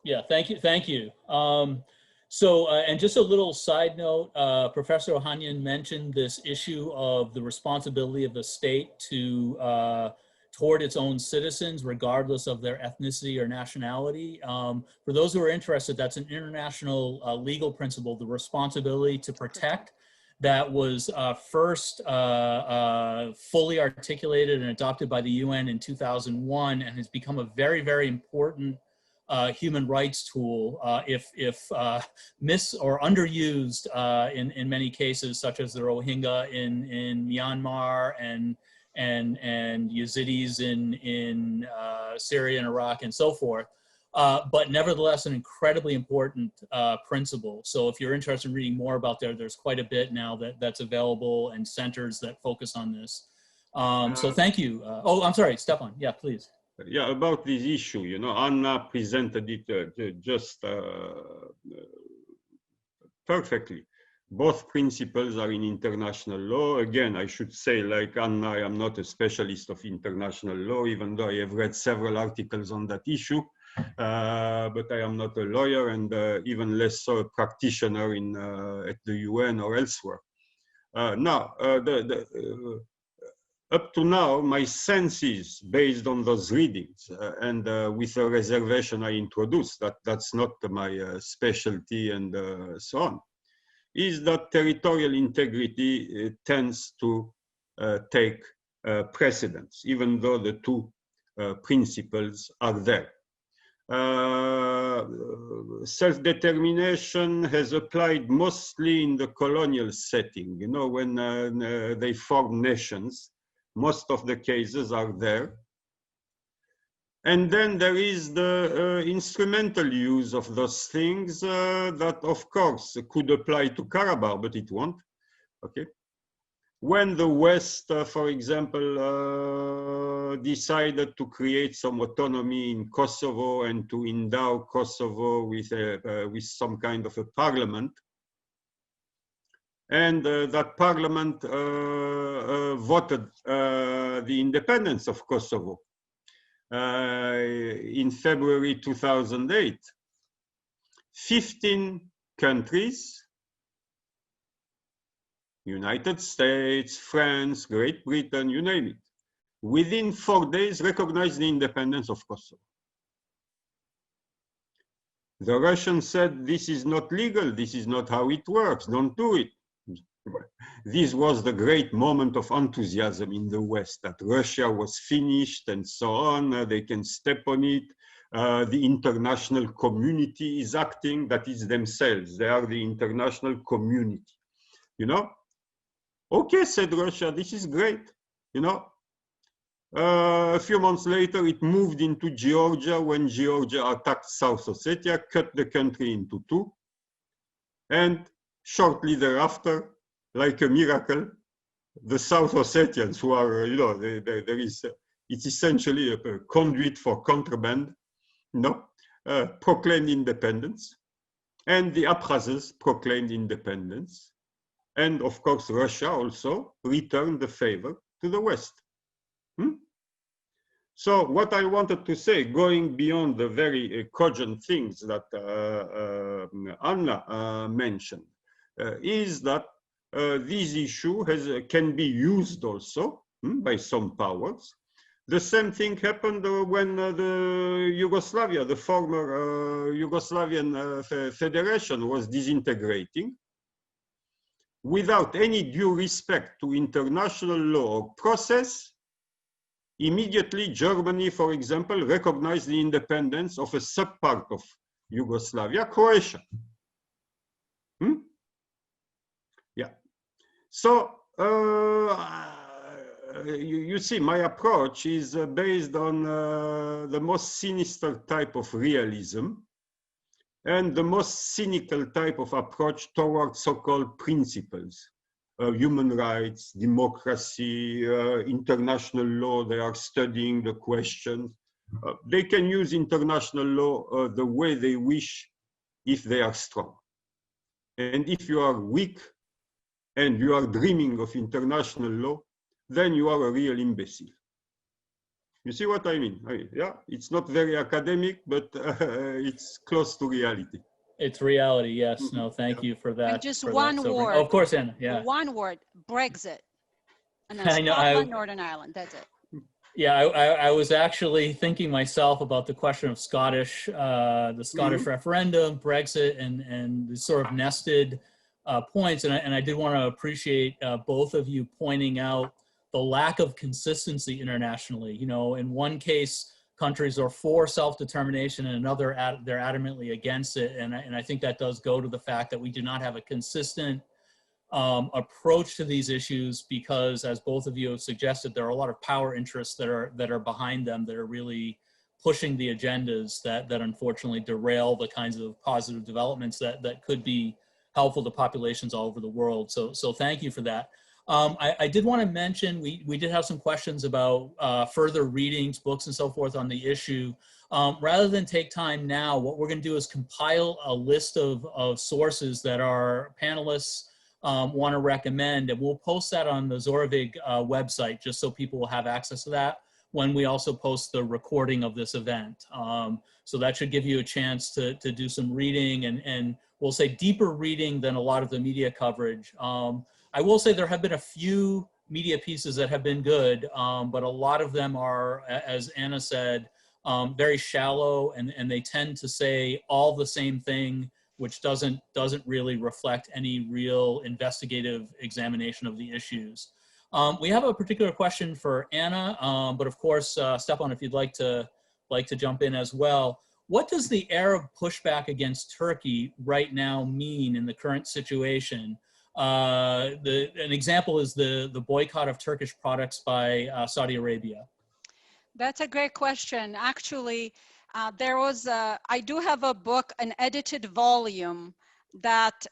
Yeah, thank you. And just a little side note, Professor Ohanyan mentioned this issue of the responsibility of the state to toward its own citizens, regardless of their ethnicity or nationality. For those who are interested, that's an international legal principle, the responsibility to protect, that was first fully articulated and adopted by the UN in 2001 and has become a very, very important human rights tool if missed or underused in many cases, such as the Rohingya in Myanmar and Yazidis in Syria and Iraq and so forth. But nevertheless, an incredibly important principle. So if you're interested in reading more about there's quite a bit now that's available and centers that focus on this. So thank you. Oh, I'm sorry, Stephan. Yeah, please. Yeah, about this issue, you know, Anna presented it just perfectly. Both principles are in international law. Again, I should say, like Anna, I am not a specialist of international law, even though I have read several articles on that issue. But I am not a lawyer, and even less so a practitioner at the UN or elsewhere. Up to now, my sense is, based on those readings, and with a reservation I introduced, that's not my specialty and so on, is that territorial integrity tends to take precedence, even though the two principles are there. Self-determination has applied mostly in the colonial setting, you know, when they form nations. Most of the cases are there. And then there is the instrumental use of those things that, of course, could apply to Karabakh, but it won't. Okay. When the West, for example, decided to create some autonomy in Kosovo and to endow Kosovo with some kind of a parliament, and that parliament voted the independence of Kosovo in February 2008. 15 countries, United States, France, Great Britain, you name it, within 4 days recognized the independence of Kosovo. The Russians said, this is not legal, this is not how it works, don't do it. This was the great moment of enthusiasm in the West, that Russia was finished and so on, they can step on it. The international community is acting, that is themselves, they are the international community, you know? Okay, said Russia, this is great, you know? A few months later, it moved into Georgia when Georgia attacked South Ossetia, cut the country into two. And shortly thereafter, like a miracle, the South Ossetians, who are, you know, it's essentially a conduit for contraband, you know, proclaimed independence. And the Abkhazes proclaimed independence. And of course, Russia also returned the favor to the West. So what I wanted to say, going beyond the very cogent things that Anna mentioned, is that this issue can be used also by some powers. The same thing happened when the Yugoslavia, the former Yugoslavian Federation, was disintegrating. Without any due respect to international law or process, immediately Germany, for example, recognized the independence of a subpart of Yugoslavia, Croatia. Yeah. So you see, my approach is based on the most sinister type of realism and the most cynical type of approach towards so-called principles. Human rights, democracy, international law, they are studying the questions. They can use international law the way they wish if they are strong. And if you are weak and you are dreaming of international law, then you are a real imbecile. You see what I mean? Yeah, it's not very academic, but it's close to reality. It's reality, yes. No, thank you for that. And just one word. Oh, of course, Anna, yeah. One word, Brexit. And then I know, Scotland, Northern Ireland, that's it. Yeah, I was actually thinking myself about the question of the Scottish referendum, Brexit, and the sort of nested points. And I did want to appreciate both of you pointing out the lack of consistency internationally. You know, in one case, countries are for self-determination, and another, they're adamantly against it. And I think that does go to the fact that we do not have a consistent approach to these issues, because, as both of you have suggested, there are a lot of power interests that are behind them, that are really pushing the agendas that unfortunately derail the kinds of positive developments that could be helpful to populations all over the world. So thank you for that. I did want to mention, we did have some questions about further readings, books and so forth on the issue. Rather than take time now, what we're going to do is compile a list of sources that our panelists want to recommend, and we'll post that on the Zoravik website, just so people will have access to that when we also post the recording of this event. So that should give you a chance to do some reading, and we'll say deeper reading than a lot of the media coverage. I will say there have been a few media pieces that have been good, but a lot of them are, as Anna said, very shallow, and they tend to say all the same thing, which doesn't really reflect any real investigative examination of the issues. We have a particular question for Anna, but of course, Stephan, if you'd like to jump in as well. What does the Arab pushback against Turkey right now mean in the current situation? An example is the boycott of Turkish products by Saudi Arabia. That's a great question. Actually, I do have a book, an edited volume that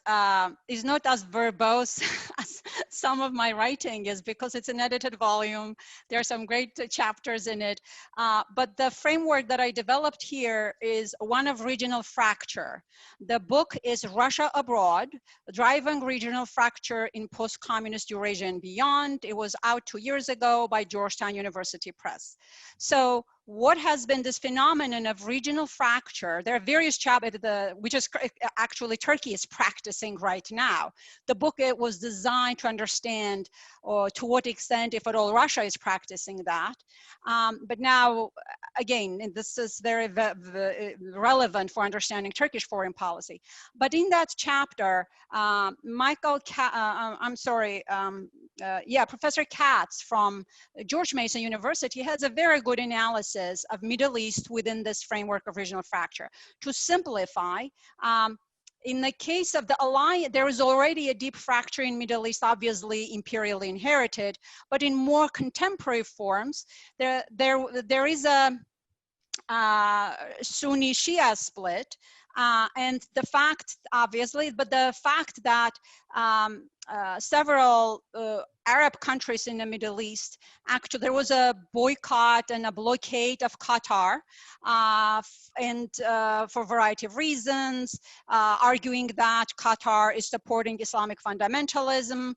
is not as verbose as some of my writing is, because it's an edited volume. There are some great chapters in it. But the framework that I developed here is one of regional fracture. The book is Russia Abroad, Driving Regional Fracture in Post-Communist Eurasia and Beyond. It was out 2 years ago by Georgetown University Press. So what has been this phenomenon of regional fracture? There are various chapters, which is actually Turkey is practicing right now. The book, it was designed to understand or to what extent, if at all, Russia is practicing that. But now, again, and this is very relevant for understanding Turkish foreign policy. But in that chapter, Professor Katz from George Mason University has a very good analysis of Middle East within this framework of regional fracture. To simplify, in the case of the alliance, there is already a deep fracture in Middle East, obviously imperially inherited, but in more contemporary forms, there is a Sunni Shia split, and the fact, obviously, but the fact that several Arab countries in the Middle East, actually there was a boycott and a blockade of Qatar, and for a variety of reasons, arguing that Qatar is supporting Islamic fundamentalism.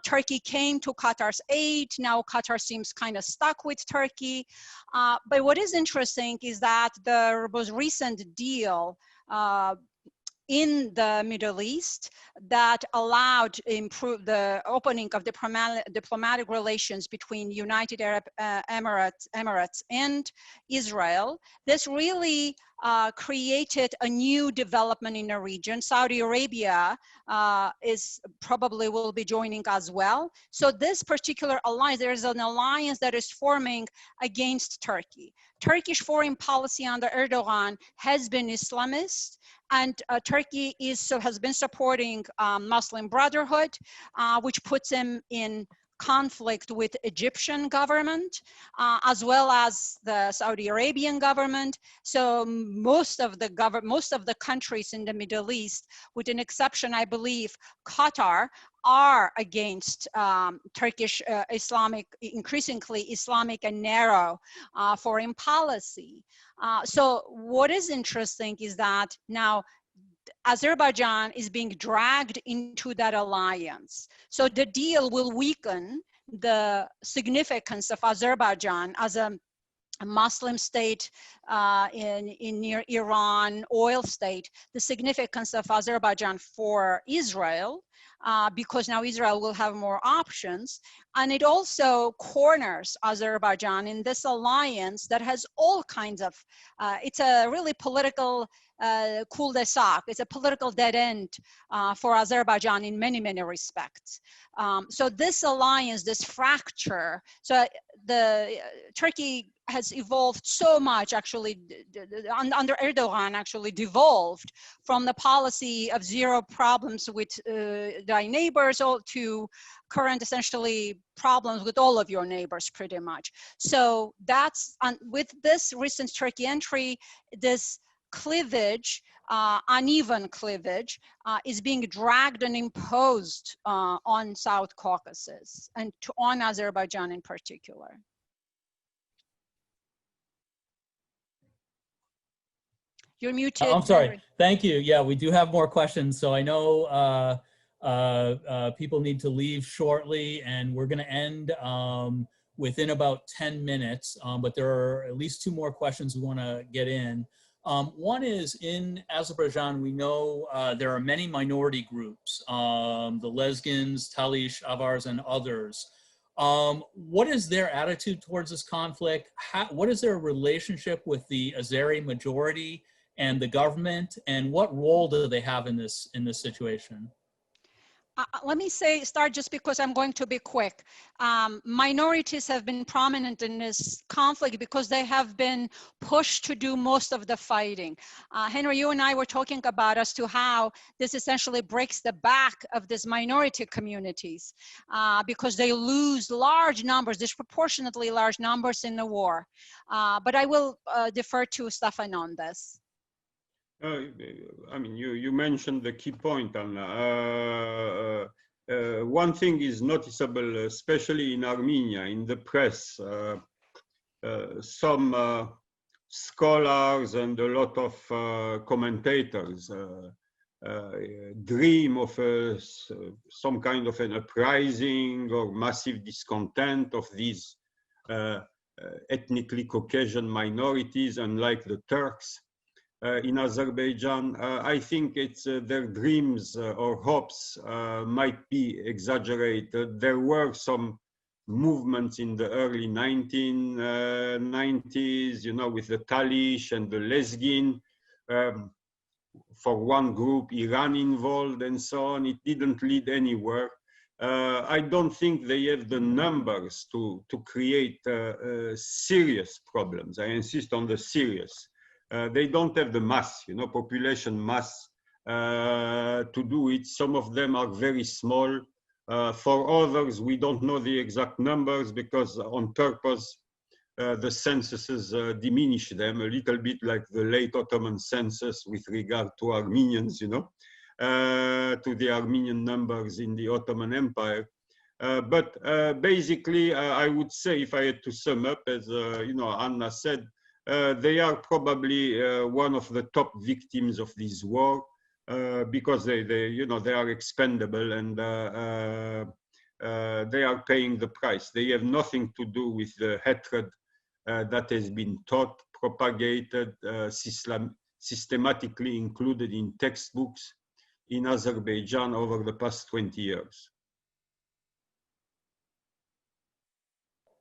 Turkey came to Qatar's aid. Now Qatar seems kind of stuck with Turkey. But what is interesting is that the most recent deal in the Middle East that allowed improve the opening of diplomatic relations between United Arab Emirates and Israel. This really created a new development in the region. Saudi Arabia will be joining as well. So this particular alliance, there is an alliance that is forming against Turkey. Turkish foreign policy under Erdogan has been Islamist, and Turkey has been supporting Muslim Brotherhood, which puts him in conflict with Egyptian government, as well as the Saudi Arabian government. So most of the countries in the Middle East, with an exception, I believe, Qatar, are against Turkish increasingly Islamic and narrow foreign policy. So what is interesting is that now Azerbaijan is being dragged into that alliance. So the deal will weaken the significance of Azerbaijan as a Muslim state in near Iran, oil state, the significance of Azerbaijan for Israel, because now Israel will have more options. And it also corners Azerbaijan in this alliance that has all kinds of, it's a really political cul-de-sac. It's a political dead end for Azerbaijan in many, many respects. So this alliance, this fracture, so the Turkey has evolved so much, actually, under Erdogan, actually devolved from the policy of zero problems with thy neighbors to current, essentially, problems with all of your neighbors, pretty much. So that's, with this recent Turkey entry, this cleavage, uneven cleavage, is being dragged and imposed on South Caucasus and on Azerbaijan in particular. You're muted. I'm sorry. Thank you. Yeah, we do have more questions. So I know people need to leave shortly, and we're going to end within about 10 minutes. But there are at least 2 more questions we want to get in. One is, in Azerbaijan, we know there are many minority groups, the Lezgins, Talish, Avars, and others. What is their attitude towards this conflict? What is their relationship with the Azeri majority and the government, and what role do they have in this situation? Let me start just because I'm going to be quick. Minorities have been prominent in this conflict because they have been pushed to do most of the fighting. Henry, you and I were talking about as to how this essentially breaks the back of these minority communities because they lose large numbers, disproportionately large numbers in the war. But I will defer to Stephan on this. I mean, you mentioned the key point, Anna. One thing is noticeable, especially in Armenia, in the press. Some scholars and a lot of commentators dream of some kind of an uprising or massive discontent of these ethnically Caucasian minorities, unlike the Turks. in Azerbaijan. I think it's their dreams or hopes might be exaggerated. There were some movements in the early 1990s, you know, with the Talish and the Lezgin. For one group, Iran involved and so on. It didn't lead anywhere. I don't think they have the numbers to create serious problems. I insist on the serious. They don't have the mass, you know, population mass to do it. Some of them are very small. For others, we don't know the exact numbers because on purpose, the censuses diminish them a little bit like the late Ottoman census with regard to Armenians, you know, to the Armenian numbers in the Ottoman Empire. But basically, I would say, if I had to sum up, as you know, Anna said, they are probably one of the top victims of this war because they you know, they are expendable and they are paying the price. They have nothing to do with the hatred that has been taught, propagated, systematically included in textbooks in Azerbaijan over the past 20 years.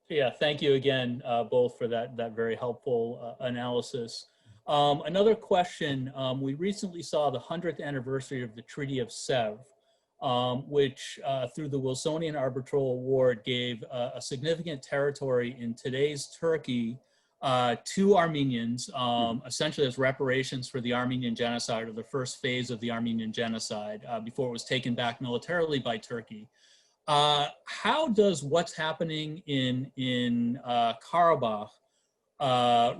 Yeah, thank you again, both for that very helpful analysis. Another question, we recently saw the 100th anniversary of the Treaty of Sèvres, which through the Wilsonian Arbitral Award gave a significant territory in today's Turkey to Armenians, essentially as reparations for the Armenian genocide, or the first phase of the Armenian genocide before it was taken back militarily by Turkey. How does what's happening in Karabakh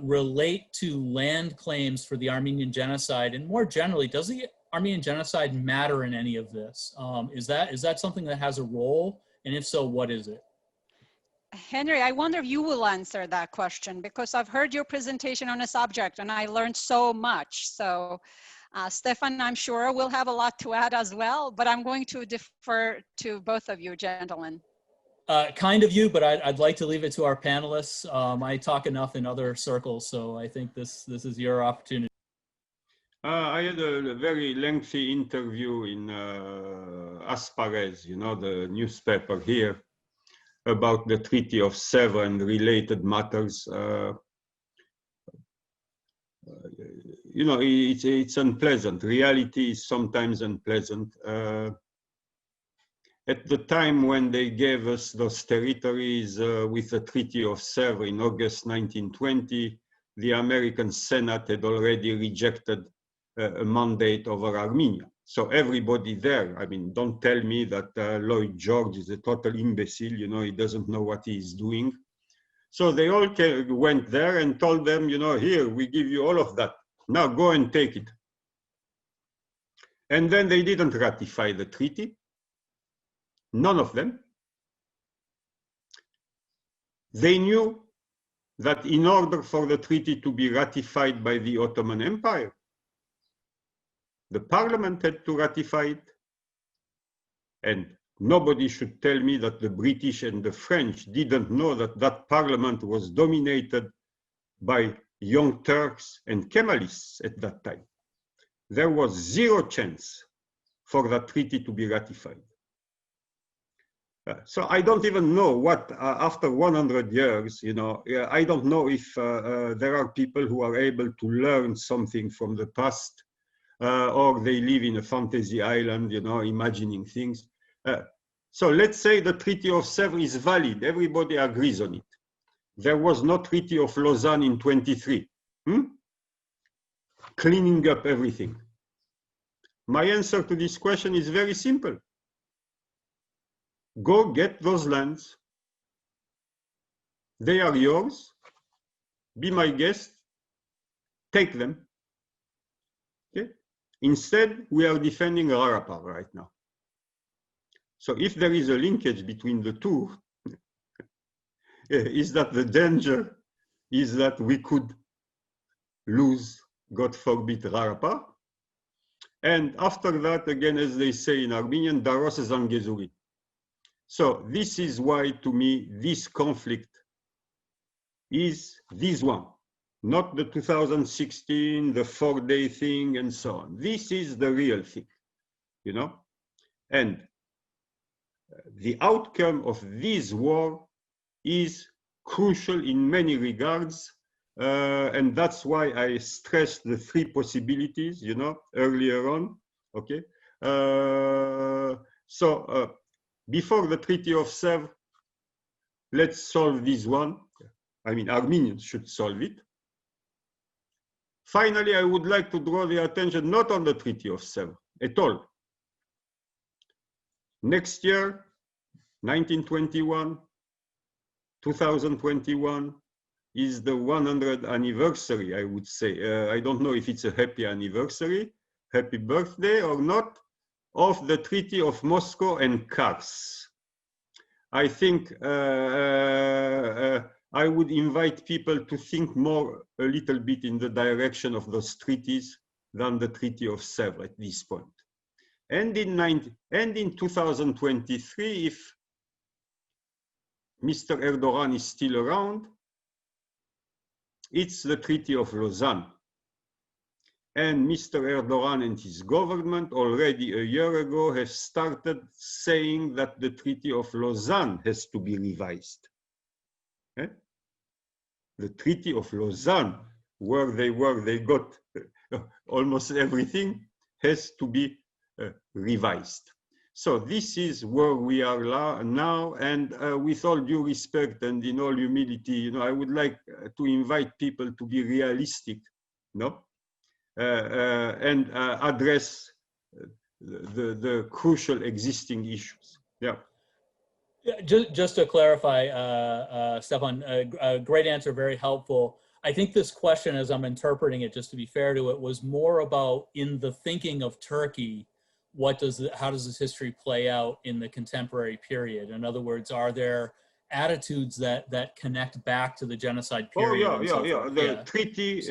relate to land claims for the Armenian genocide? And more generally, does the Armenian genocide matter in any of this? Is that something that has a role? And if so, what is it? Henry, I wonder if you will answer that question, because I've heard your presentation on a subject and I learned so much. So Stephan, I'm sure will have a lot to add as well, but I'm going to defer to both of you gentlemen. Kind of you, but I'd like to leave it to our panelists. I talk enough in other circles, so I think this is your opportunity. I had a very lengthy interview in Asparez, you know, the newspaper here, about the Treaty of Sèvres and related matters. You know, it's unpleasant. Reality is sometimes unpleasant. At the time when they gave us those territories with the Treaty of Sèvres in August 1920, the American Senate had already rejected a mandate over Armenia. So everybody there, I mean, don't tell me that Lloyd George is a total imbecile, you know, he doesn't know what he is doing. So they all went there and told them, you know, here, we give you all of that. Now go and take it. And then they didn't ratify the treaty. None of them. They knew that in order for the treaty to be ratified by the Ottoman Empire, the parliament had to ratify it. And nobody should tell me that the British and the French didn't know that that parliament was dominated by Young Turks and Kemalists at that time. There was zero chance for that treaty to be ratified. So I don't even know what, after 100 years, you know, I don't know if there are people who are able to learn something from the past, or they live in a fantasy island, you know, imagining things. So let's say the Treaty of Sèvres is valid. Everybody agrees on it. There was no Treaty of Lausanne in 23. Cleaning up everything. My answer to this question is very simple. Go get those lands. They are yours. Be my guest. Take them. Okay? Instead, we are defending Rarapar right now. So if there is a linkage between the two, is that the danger is that we could lose, God forbid, Rarapar. And after that, again, as they say in Armenian, Daros Zangezuri. So this is why, to me, this conflict is this one. not the 2016, the 4-day thing and so on. This is the real thing, you know? And the outcome of this war is crucial in many regards. And that's why I stressed the 3 possibilities, you know, earlier on, okay? Before the Treaty of Sèvres, let's solve this one. I mean, Armenians should solve it. Finally, I would like to draw the attention not on the Treaty of Sèvres at all. Next year, 1921, 2021 is the 100th anniversary, I would say. I don't know if it's a happy anniversary, happy birthday or not, of the Treaty of Moscow and Kars. I think I would invite people to think more a little bit in the direction of those treaties than the Treaty of Sèvres at this point. And in 2023, if Mr. Erdogan is still around, it's the Treaty of Lausanne. And Mr. Erdogan and his government already a year ago have started saying that the Treaty of Lausanne has to be revised. Eh? The Treaty of Lausanne, where they got almost everything, has to be revised. So this is where we are now, and with all due respect and in all humility, you know, I would like to invite people to be realistic, no? And address the crucial existing issues. Yeah. Yeah, just to clarify, Stephan, a great answer, very helpful. I think this question, as I'm interpreting it, just to be fair to it, was more about in the thinking of Turkey, how does this history play out in the contemporary period? In other words, are there attitudes that connect back to the genocide period? Oh, yeah. The treaty,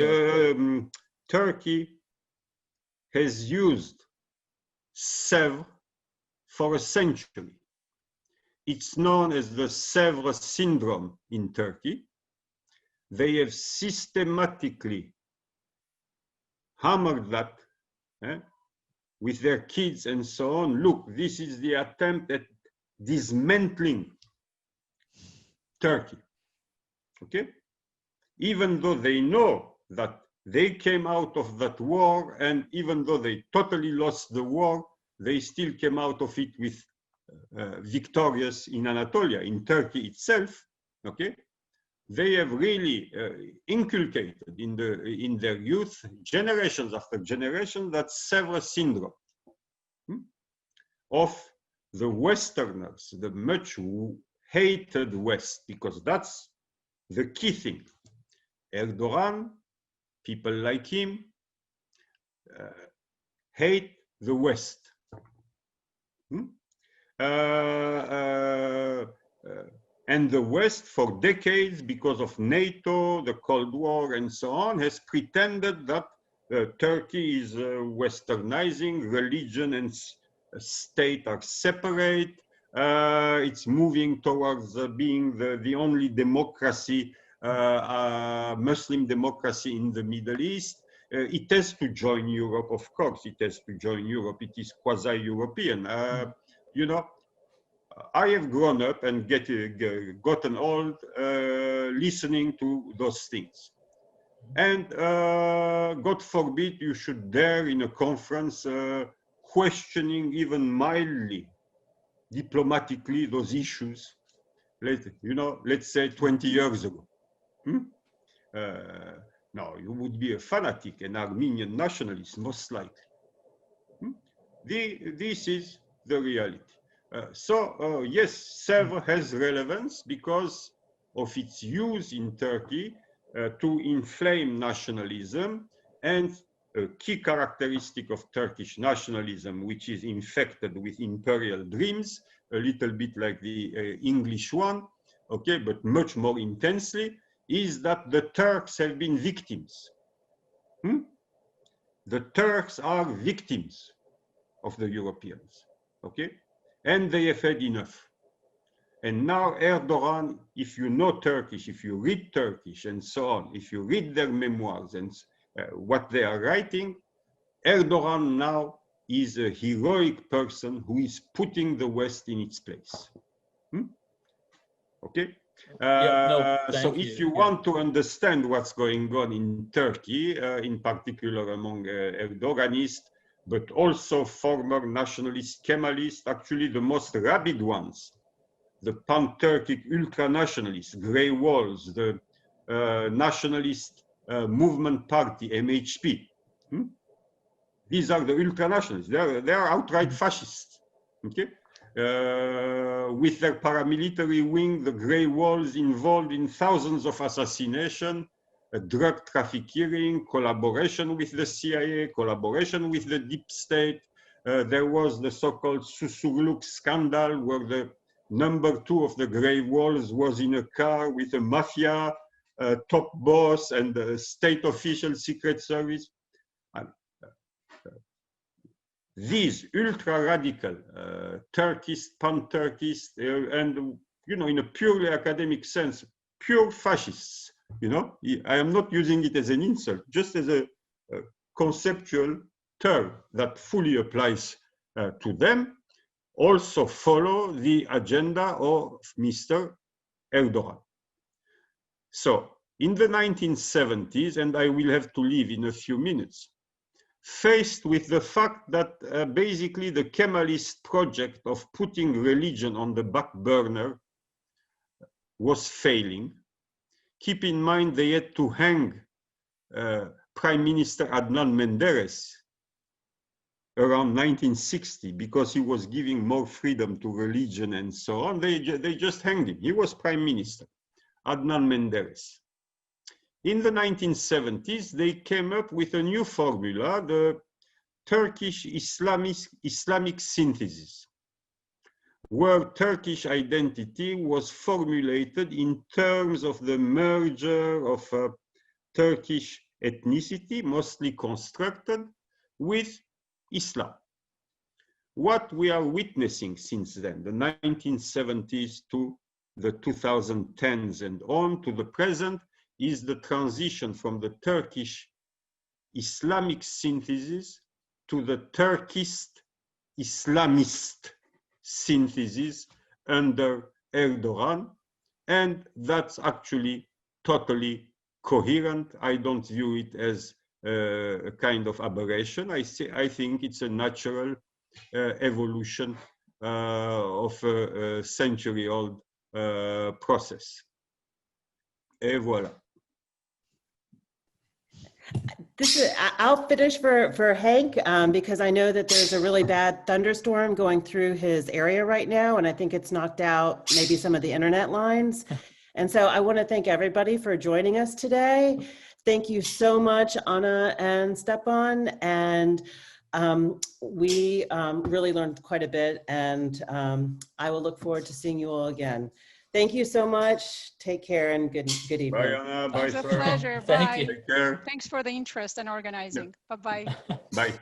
Turkey has used Sèvres for a century. It's known as the Sèvres syndrome in Turkey. They have systematically hammered that with their kids and so on. Look, this is the attempt at dismantling Turkey, okay? Even though they know that they came out of that war, and even though they totally lost the war, they still came out of it with victorious in Anatolia, in Turkey itself, okay? They have really inculcated in their youth, generations after generation, that Sèvres syndrome of the Westerners, the much hated West, because that's the key thing. Erdogan, people like him, hate the West. And the West, for decades, because of NATO, the Cold War, and so on, has pretended that Turkey is westernizing, religion and state are separate. It's moving towards being the only democracy, Muslim democracy in the Middle East. It has to join Europe, of course. It has to join Europe. It is quasi-European. You know, I have grown up and gotten old listening to those things. And God forbid you should dare in a conference questioning even mildly, diplomatically, those issues, let's say 20 years ago. No, you would be a fanatic, an Armenian nationalist, most likely. This is the reality. Yes, Sèvres has relevance because of its use in Turkey to inflame nationalism, and a key characteristic of Turkish nationalism, which is infected with imperial dreams, a little bit like the English one, okay, but much more intensely, is that the Turks have been victims. The Turks are victims of the Europeans, okay? And they have had enough. And now Erdogan, if you know Turkish, if you read Turkish and so on, if you read their memoirs and what they are writing, Erdogan now is a heroic person who is putting the West in its place. Okay? So if you want to understand what's going on in Turkey, in particular among Erdoganists, but also former nationalist Kemalists, actually the most rabid ones, the pan-Turkic ultra-nationalists, Grey Walls, the nationalist movement party, MHP. These are the ultra-nationalists. They are outright fascists. Okay? With their paramilitary wing, the Grey Walls, involved in thousands of assassinations, drug trafficking, collaboration with the CIA, collaboration with the deep state. There was the so-called Susurluk scandal, where the #2 of the Grey Walls was in a car with a mafia top boss and the state official secret service. These ultra-radical Turkists, pan-Turkists, and, you know, in a purely academic sense, pure fascists, you know, I am not using it as an insult, just as a conceptual term that fully applies to them, also follow the agenda of Mr. Erdogan. So in the 1970s, and I will have to leave in a few minutes, faced with the fact that basically the Kemalist project of putting religion on the back burner was failing. Keep in mind they had to hang Prime Minister Adnan Menderes around 1960 because he was giving more freedom to religion and so on. They just hanged him. He was Prime Minister, Adnan Menderes. In the 1970s, they came up with a new formula, the Turkish Islamic synthesis, where Turkish identity was formulated in terms of the merger of Turkish ethnicity, mostly constructed, with Islam. What we are witnessing since then, the 1970s to the 2010s and on to the present, is the transition from the Turkish Islamic synthesis to the Turkish Islamist synthesis under Erdogan, and that's actually totally coherent. I don't view it as a kind of aberration. I think it's a natural evolution of a century-old process. Et voilà. I'll finish for Hank because I know that there's a really bad thunderstorm going through his area right now, and I think it's knocked out maybe some of the internet lines. And so I want to thank everybody for joining us today. Thank you so much, Anna and Stephan. And we really learned quite a bit, and I will look forward to seeing you all again. Thank you so much. Take care and good evening. Bye, Anna. Bye, It was a sir. pleasure. Thank Bye. you. Take care. Thanks for the interest and organizing. Bye-bye. Bye.